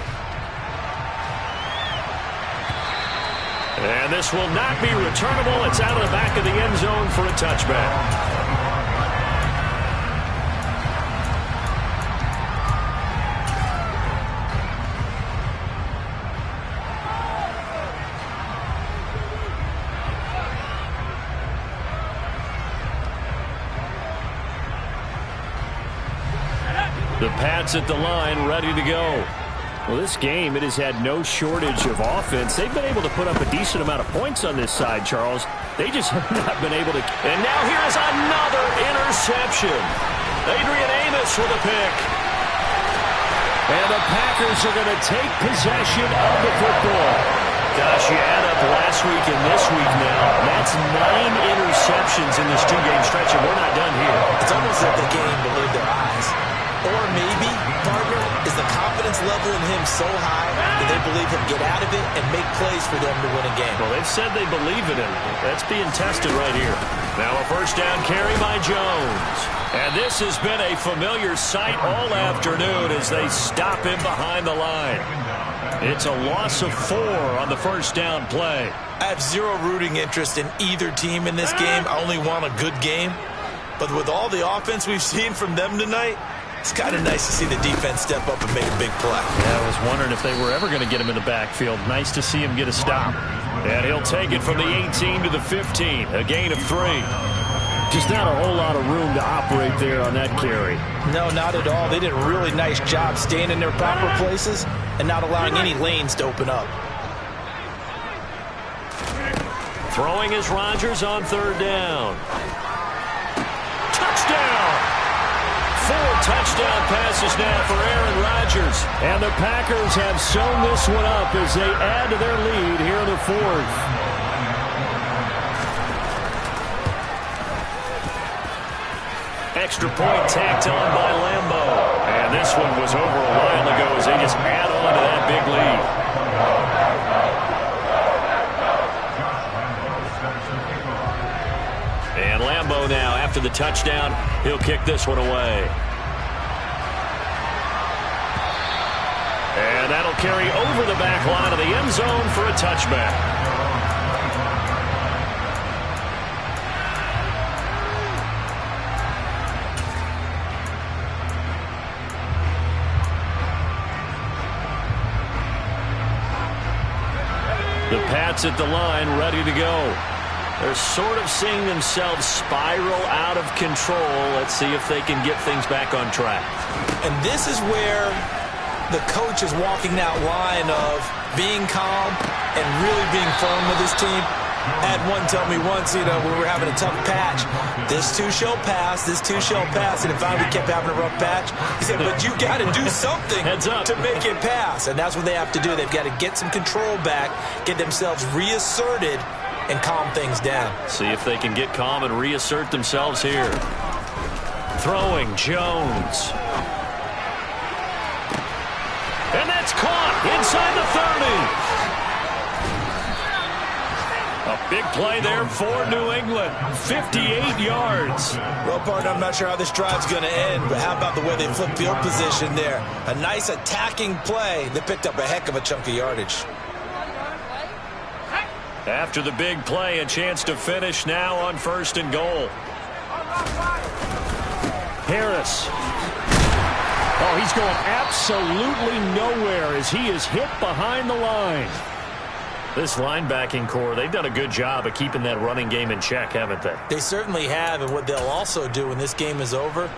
Speaker 1: And this will not be returnable. It's out of the back of the end zone for a touchback. The Pats at the line, ready to go.
Speaker 5: Well, this game, it has had no shortage of offense. They've been able to put up a decent amount of points on this side, Charles. They just have not been able to.
Speaker 1: And now here's another interception. Adrian Amos with a pick.
Speaker 5: And the Packers are going to take possession of the football.
Speaker 1: Gosh, you add up last week and this week now. That's 9 interceptions in this 2-game stretch, and we're not done here.
Speaker 4: It's almost like they can't even believe their eyes. Or maybe, partner, is the confidence level in him so high that they believe he'll get out of it and make plays for them to win a game.
Speaker 5: Well, they've said they believe in him. That's being tested right here. Now a first down carry by Jones. And this has been a familiar sight all afternoon as they stop him behind the line. It's a loss of 4 on the first down play.
Speaker 4: I have zero rooting interest in either team in this game. I only want a good game. But with all the offense we've seen from them tonight, it's kind of nice to see the defense step up and make a big play.
Speaker 5: Yeah, I was wondering if they were ever going to get him in the backfield. Nice to see him get a stop. And he'll take it from the 18 to the 15, a gain of 3. Just not a whole lot of room to operate there on that carry.
Speaker 4: No, not at all. They did a really nice job staying in their proper places and not allowing any lanes to open up.
Speaker 1: Throwing is Rodgers on third down. Touchdown! 4 touchdown passes now for Aaron Rodgers.
Speaker 5: And the Packers have sewn this one up as they add to their lead here in the 4th.
Speaker 1: Extra point tacked on by Lambo. And this one was over a while ago as they just add on to that big lead. And Lambo now, after the touchdown, he'll kick this one away. And that'll carry over the back line of the end zone for a touchback. The Pats at the line, ready to go. They're sort of seeing themselves spiral out of control. Let's see if they can get things back on track.
Speaker 4: And this is where the coach is walking that line of being calm and really being firm with his team. I had one tell me once, when we were having a tough patch, this too shall pass, this too shall pass, and finally we kept having a rough patch. He said, but you got to do something to make it pass, and that's what they have to do. They've got to get some control back, get themselves reasserted, and calm things down.
Speaker 1: See if they can get calm and reassert themselves here. Throwing, Jones. And that's caught inside the 30. A big play there for New England. 58 yards.
Speaker 4: Well, partner, I'm not sure how this drive's going to end, but how about the way they flip field position there? A nice attacking play. They picked up a heck of a chunk of yardage.
Speaker 1: After the big play, a chance to finish now on 1st and goal.
Speaker 5: Harris. Oh, he's going absolutely nowhere as he is hit behind the line.
Speaker 1: This linebacking core, they've done a good job of keeping that running game in check, haven't they?
Speaker 4: They certainly have, and what they'll also do when this game is over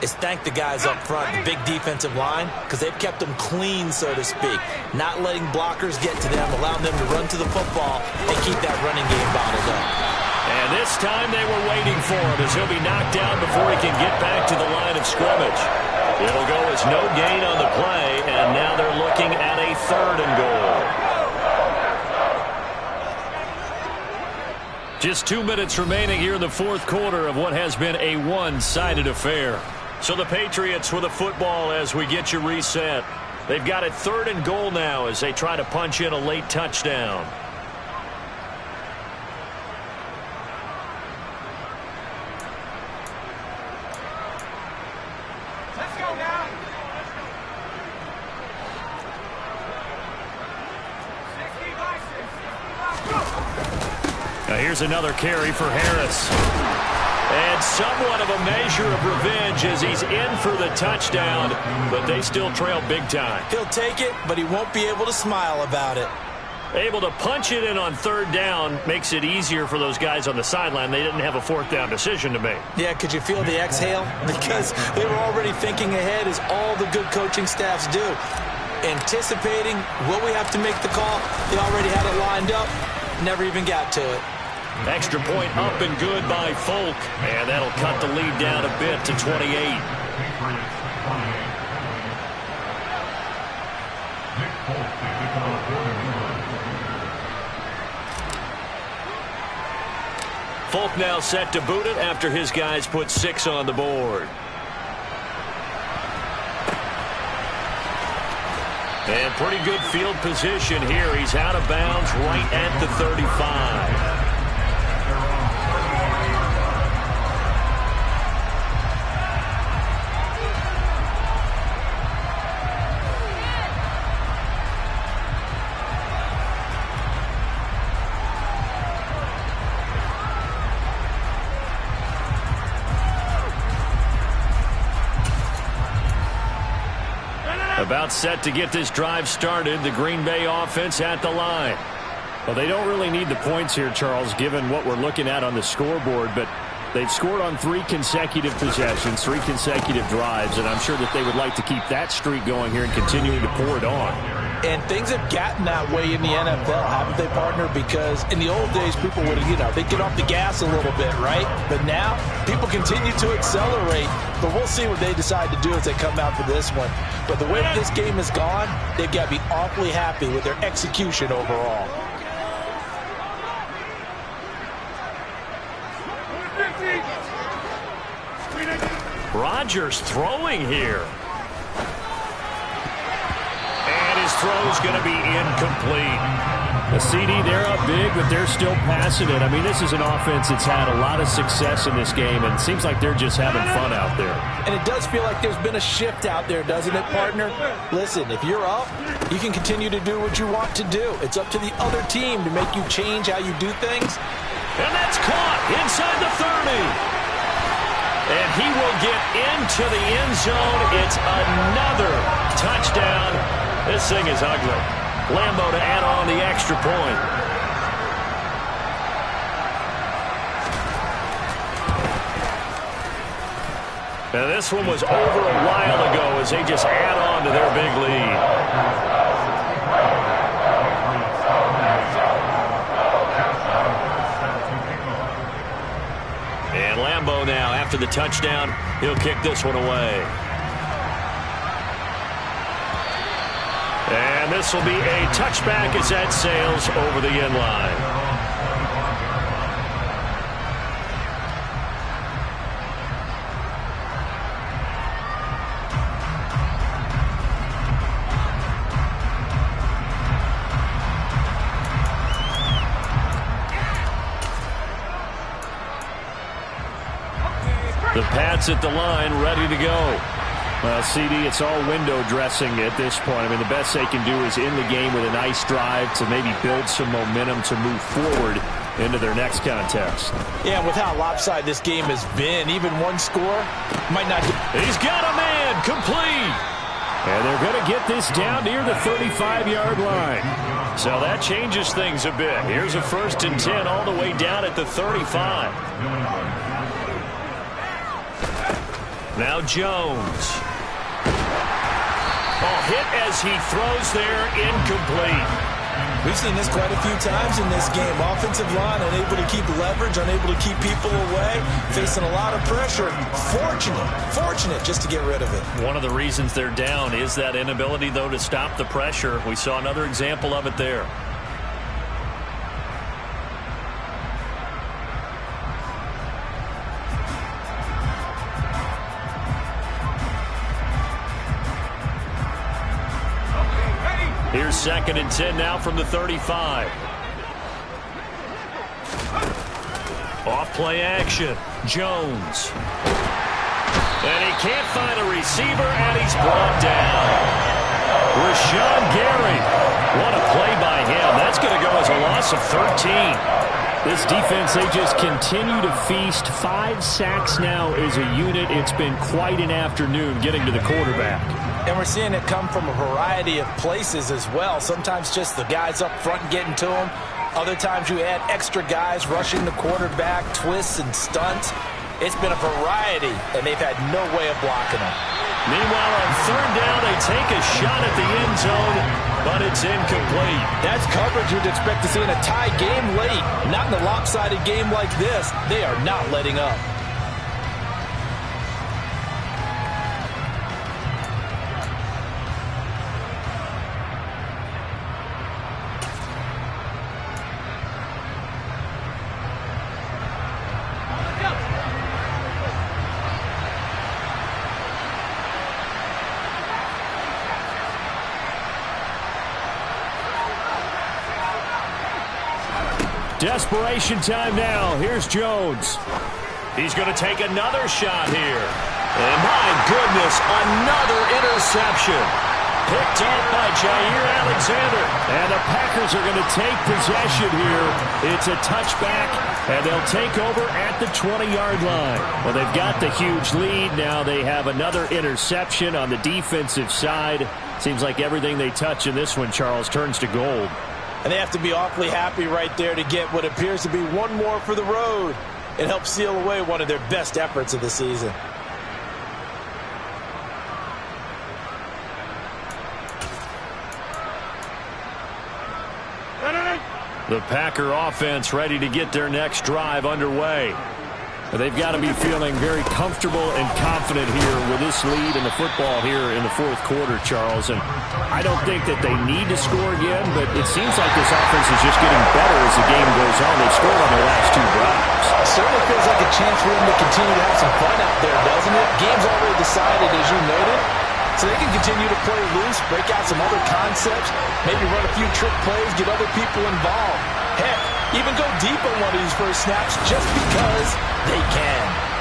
Speaker 4: is thank the guys up front, the big defensive line, because they've kept them clean, so to speak. Not letting blockers get to them, allowing them to run to the football and keep that running game bottled up.
Speaker 1: And this time they were waiting for him as he'll be knocked down before he can get back to the line of scrimmage. It'll go as no gain on the play, and now they're looking at a 3rd and goal. Just 2 minutes remaining here in the 4th quarter of what has been a one-sided affair. So the Patriots with a football as we get you reset. They've got it 3rd and goal now as they try to punch in a late touchdown.
Speaker 7: Let's go now. 60 by 60 by.
Speaker 1: Now here's another carry for Harris. And somewhat of a measure of revenge as he's in for the touchdown, but they still trail big time.
Speaker 4: He'll take it, but he won't be able to smile about it.
Speaker 1: Able to punch it in on 3rd down makes it easier for those guys on the sideline. They didn't have a 4th down decision to make.
Speaker 4: Yeah, could you feel the exhale? Because they were already thinking ahead, as all the good coaching staffs do. Anticipating what we have to make the call. They already had it lined up. Never even got to it.
Speaker 1: Extra point up and good by Folk. And that'll cut the lead down a bit to 28. Folk now set to boot it after his guys put 6 on the board. And pretty good field position here. He's out of bounds right at the 35. About set to get this drive started. The Green Bay offense at the line.
Speaker 5: Well, they don't really need the points here, Charles, given what we're looking at on the scoreboard, but they've scored on 3 consecutive possessions, 3 consecutive drives, and I'm sure that they would like to keep that streak going here and continuing to pour it on.
Speaker 2: And things have gotten that way in the NFL, haven't they, partner? Because in the old days, people would, they'd get off the gas a little bit, right? But now, people continue to accelerate. But we'll see what they decide to do as they come out for this one. But the way that this game has gone, they've got to be awfully happy with their execution overall.
Speaker 1: Rodgers throwing here. His throw is going to be incomplete.
Speaker 5: The CD, they're up big, but they're still passing it. I mean, this is an offense that's had a lot of success in this game, and it seems like they're just having fun out there.
Speaker 2: And it does feel like there's been a shift out there, doesn't it, partner? Listen, if you're up, you can continue to do what you want to do. It's up to the other team to make you change how you do things.
Speaker 1: And that's caught inside the 30. And he will get into the end zone. It's another touchdown. This thing is ugly. Lambeau to add on the extra point. Now this one was over a while ago as they just add on to their big lead. And Lambeau now, after the touchdown, he'll kick this one away. And this will be a touchback as that sails over the end line. The Pats at the line, ready to go.
Speaker 5: Well, CD, it's all window dressing at this point. I mean, the best they can do is in the game with a nice drive to maybe build some momentum to move forward into their next contest.
Speaker 2: Yeah, with how lopsided this game has been, even one score might not get...
Speaker 1: He's got a man, complete.
Speaker 5: And they're going to get this down near the 35-yard line.
Speaker 1: So that changes things a bit. Here's a 1st and 10 all the way down at the 35. Now Jones. Hit as he throws there, incomplete.
Speaker 4: We've seen this quite a few times in this game. Offensive line unable to keep leverage, unable to keep people away, facing a lot of pressure. Fortunate just to get rid of it.
Speaker 1: One of the reasons they're down is that inability, though, to stop the pressure. We saw another example of it there. Here's 2nd and 10 now from the 35. Off play action. Jones. And he can't find a receiver, and he's brought down. Rashawn Gary. What a play by him. That's going to go as a loss of 13.
Speaker 5: This defense, they just continue to feast. 5 sacks now as a unit. It's been quite an afternoon getting to the quarterback.
Speaker 2: And we're seeing it come from a variety of places as well. Sometimes just the guys up front getting to him. Other times you add extra guys rushing the quarterback, twists and stunts. It's been a variety, and they've had no way of blocking them.
Speaker 1: Meanwhile, on 3rd down, they take a shot at the end zone, but it's incomplete.
Speaker 2: That's coverage you'd expect to see in a tie game late. Not in a lopsided game like this. They are not letting up.
Speaker 5: Desperation time now. Here's Jones. He's going to take another shot here. And my goodness, another interception. Picked up by Jair Alexander. And the Packers are going to take possession here. It's a touchback, and they'll take over at the 20-yard line. Well, they've got the huge lead. Now they have another interception on the defensive side. Seems like everything they touch in this one, Charles, turns to gold.
Speaker 2: And they have to be awfully happy right there to get what appears to be one more for the road. It helps seal away one of their best efforts of the season.
Speaker 5: The Packer offense ready to get their next drive underway. They've got to be feeling very comfortable and confident here with this lead in the football here in the fourth quarter, Charles. And I don't think that they need to score again, but it seems like this offense is just getting better as the game goes on. They've scored on their last two drives.
Speaker 2: It certainly feels like a chance for them to continue to have some fun out there, doesn't it? Game's already decided, as you noted. So they can continue to play loose, break out some other concepts, maybe run a few trick plays, get other people involved. Heck, even go deep on one of these first snaps just because they can.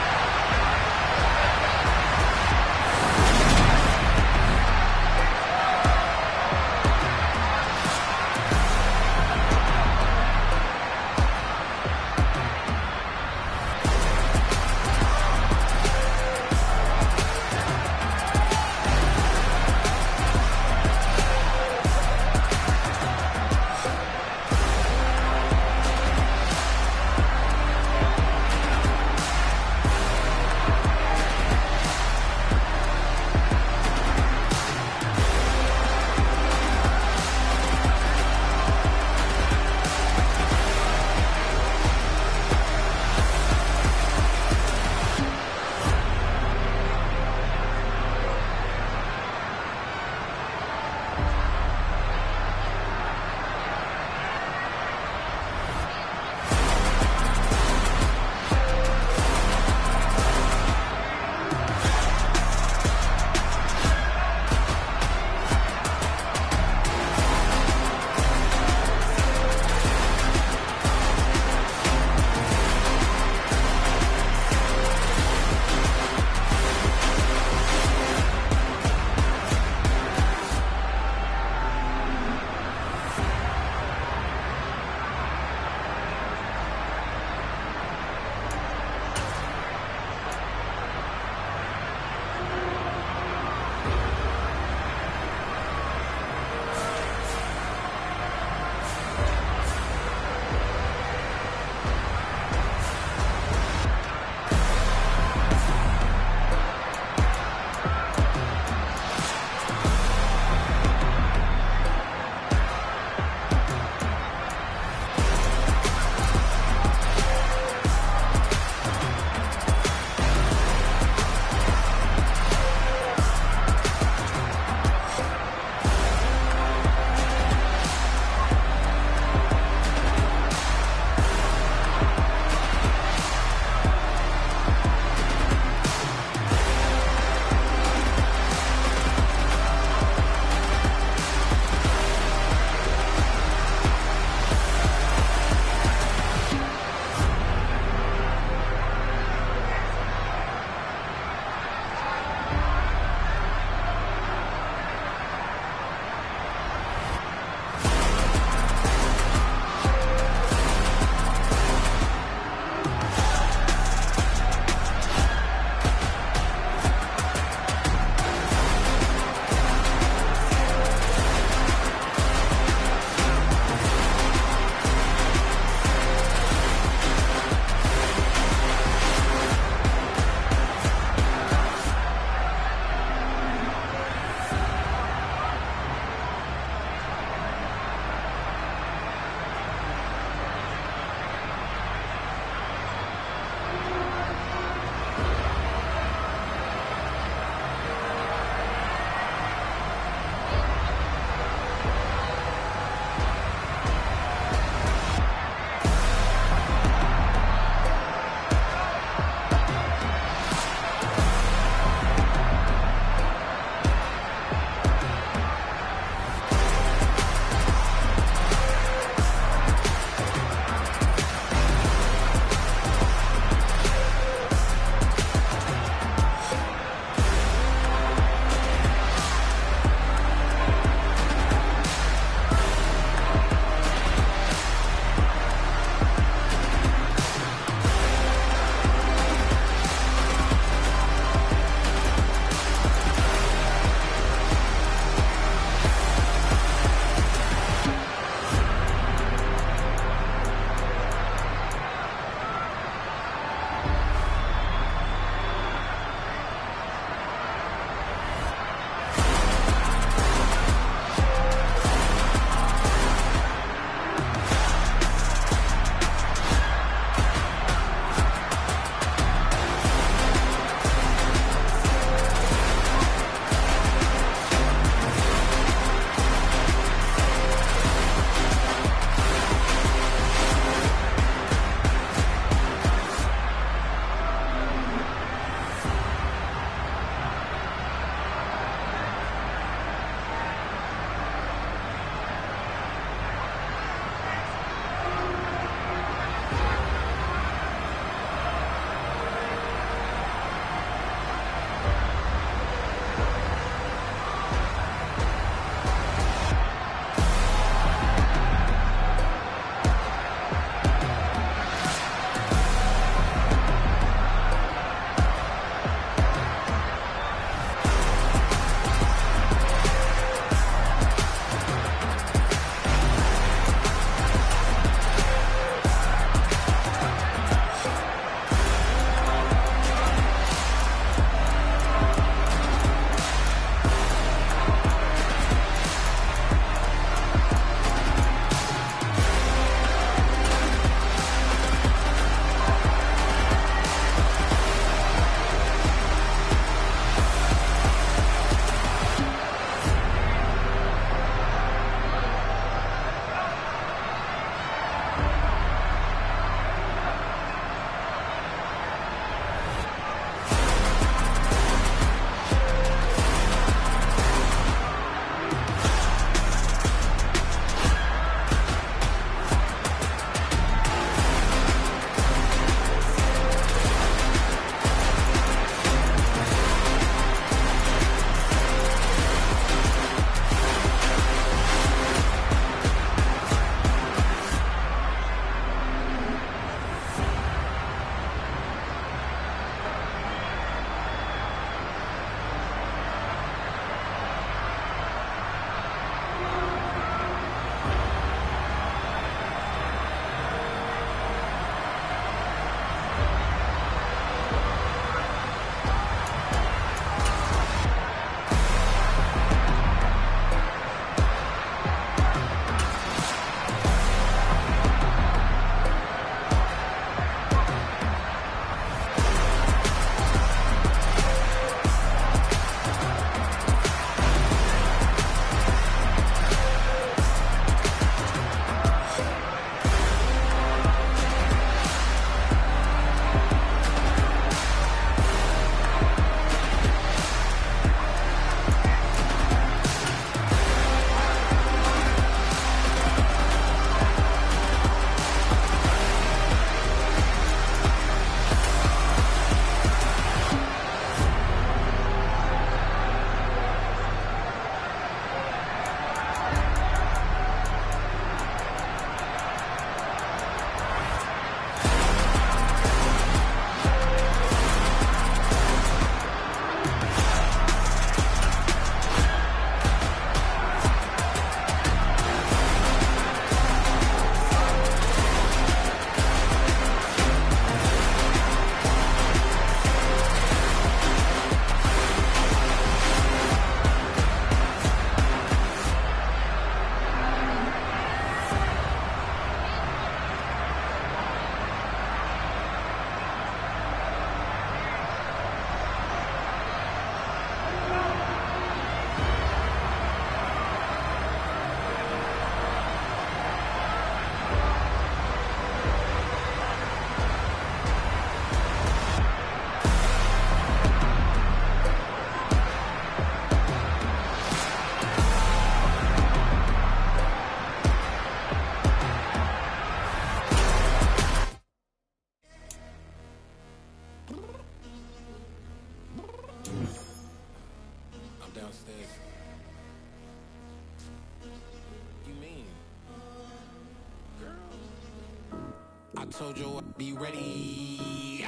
Speaker 8: told you I'd be ready.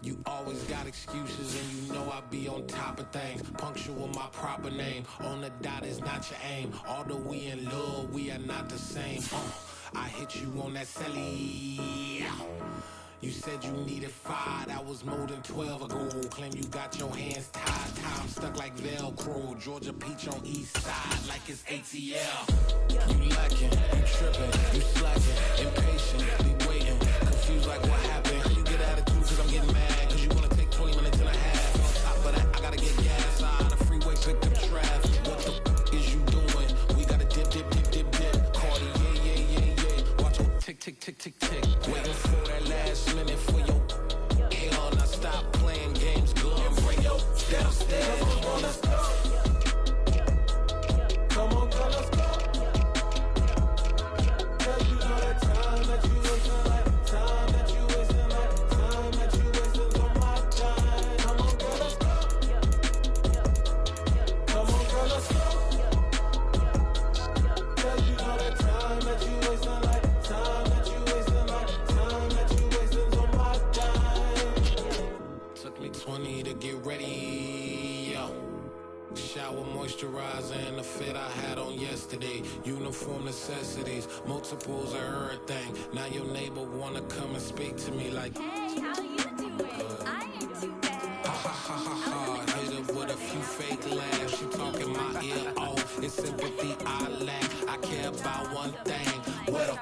Speaker 8: You always got excuses and you know I be on top of things. Punctual my proper name. On the dot is not your aim. Although we in love, we are not the same. I hit you on that celly. You said you needed 5, that was more than 12 ago. Claim you got your hands tied, time stuck like Velcro. Georgia Peach on east side like it's ATL. You lacking, you tripping, you slacking, impatient, be waiting, confused like what happened. You get attitude cause I'm getting mad, cause you wanna take 20 minutes and a half. On top of that, I gotta get gas out of the freeway, pick up traffic. What the f is you doing? We gotta dip, dip, dip, dip, dip. Cardi, yeah. Watch your tick, tick, tick, tick, tick. Waiting for that last minute for your hell. Now stop playing games, good. Bring your downstairs. Come on, let's go. Come on, girl, let's go. Girl, you know that time that you wasting, like time that you wasting, like time that you wasting on my time. Come on, girl, let's go. Come on, girl, let's go. Girl, you know that time that you wasting, like time that you wasting, like time that you wasting on my time. Took me 20 to get ready, yo. Shower moisturizer and the fit I had on yesterday. Uniform necessities, multiples of everything. Now your neighbor wanna come and speak to me like,
Speaker 9: hey, how you doing? I ain't too bad.
Speaker 8: ha ha ha ha. Hit her with a few fake laughs. She talking my ear off. It's sympathy I lack. I care about one thing. What up?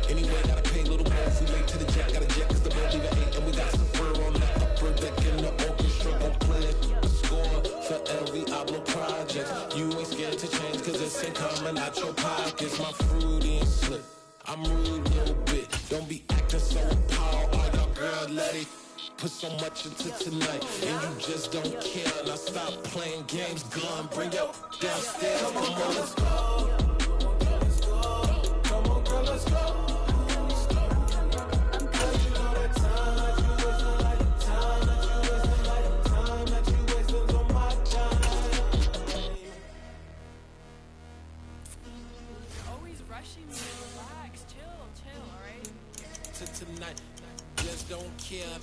Speaker 8: Anyway, gotta pay a little more if we late to the jet. Gotta jet cause the boat leave at 8. And we got some fur on the upper deck in the orchestra. Gon' play the score for LV Ablo projects. You ain't scared to change cause it's ain't coming out your pockets. My fruity and slip, I'm rude a little bit. Don't be acting so appalled. All y'all girl, let it put so much into tonight. And you just don't care. Now stop playing games, gun. Bring your downstairs. Come on, let's go. Come on, girl, let's go.
Speaker 9: Rushing me, relax, chill, alright?
Speaker 8: Tonight, just don't care.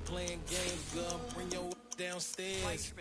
Speaker 8: Playing games, girl, bring your downstairs.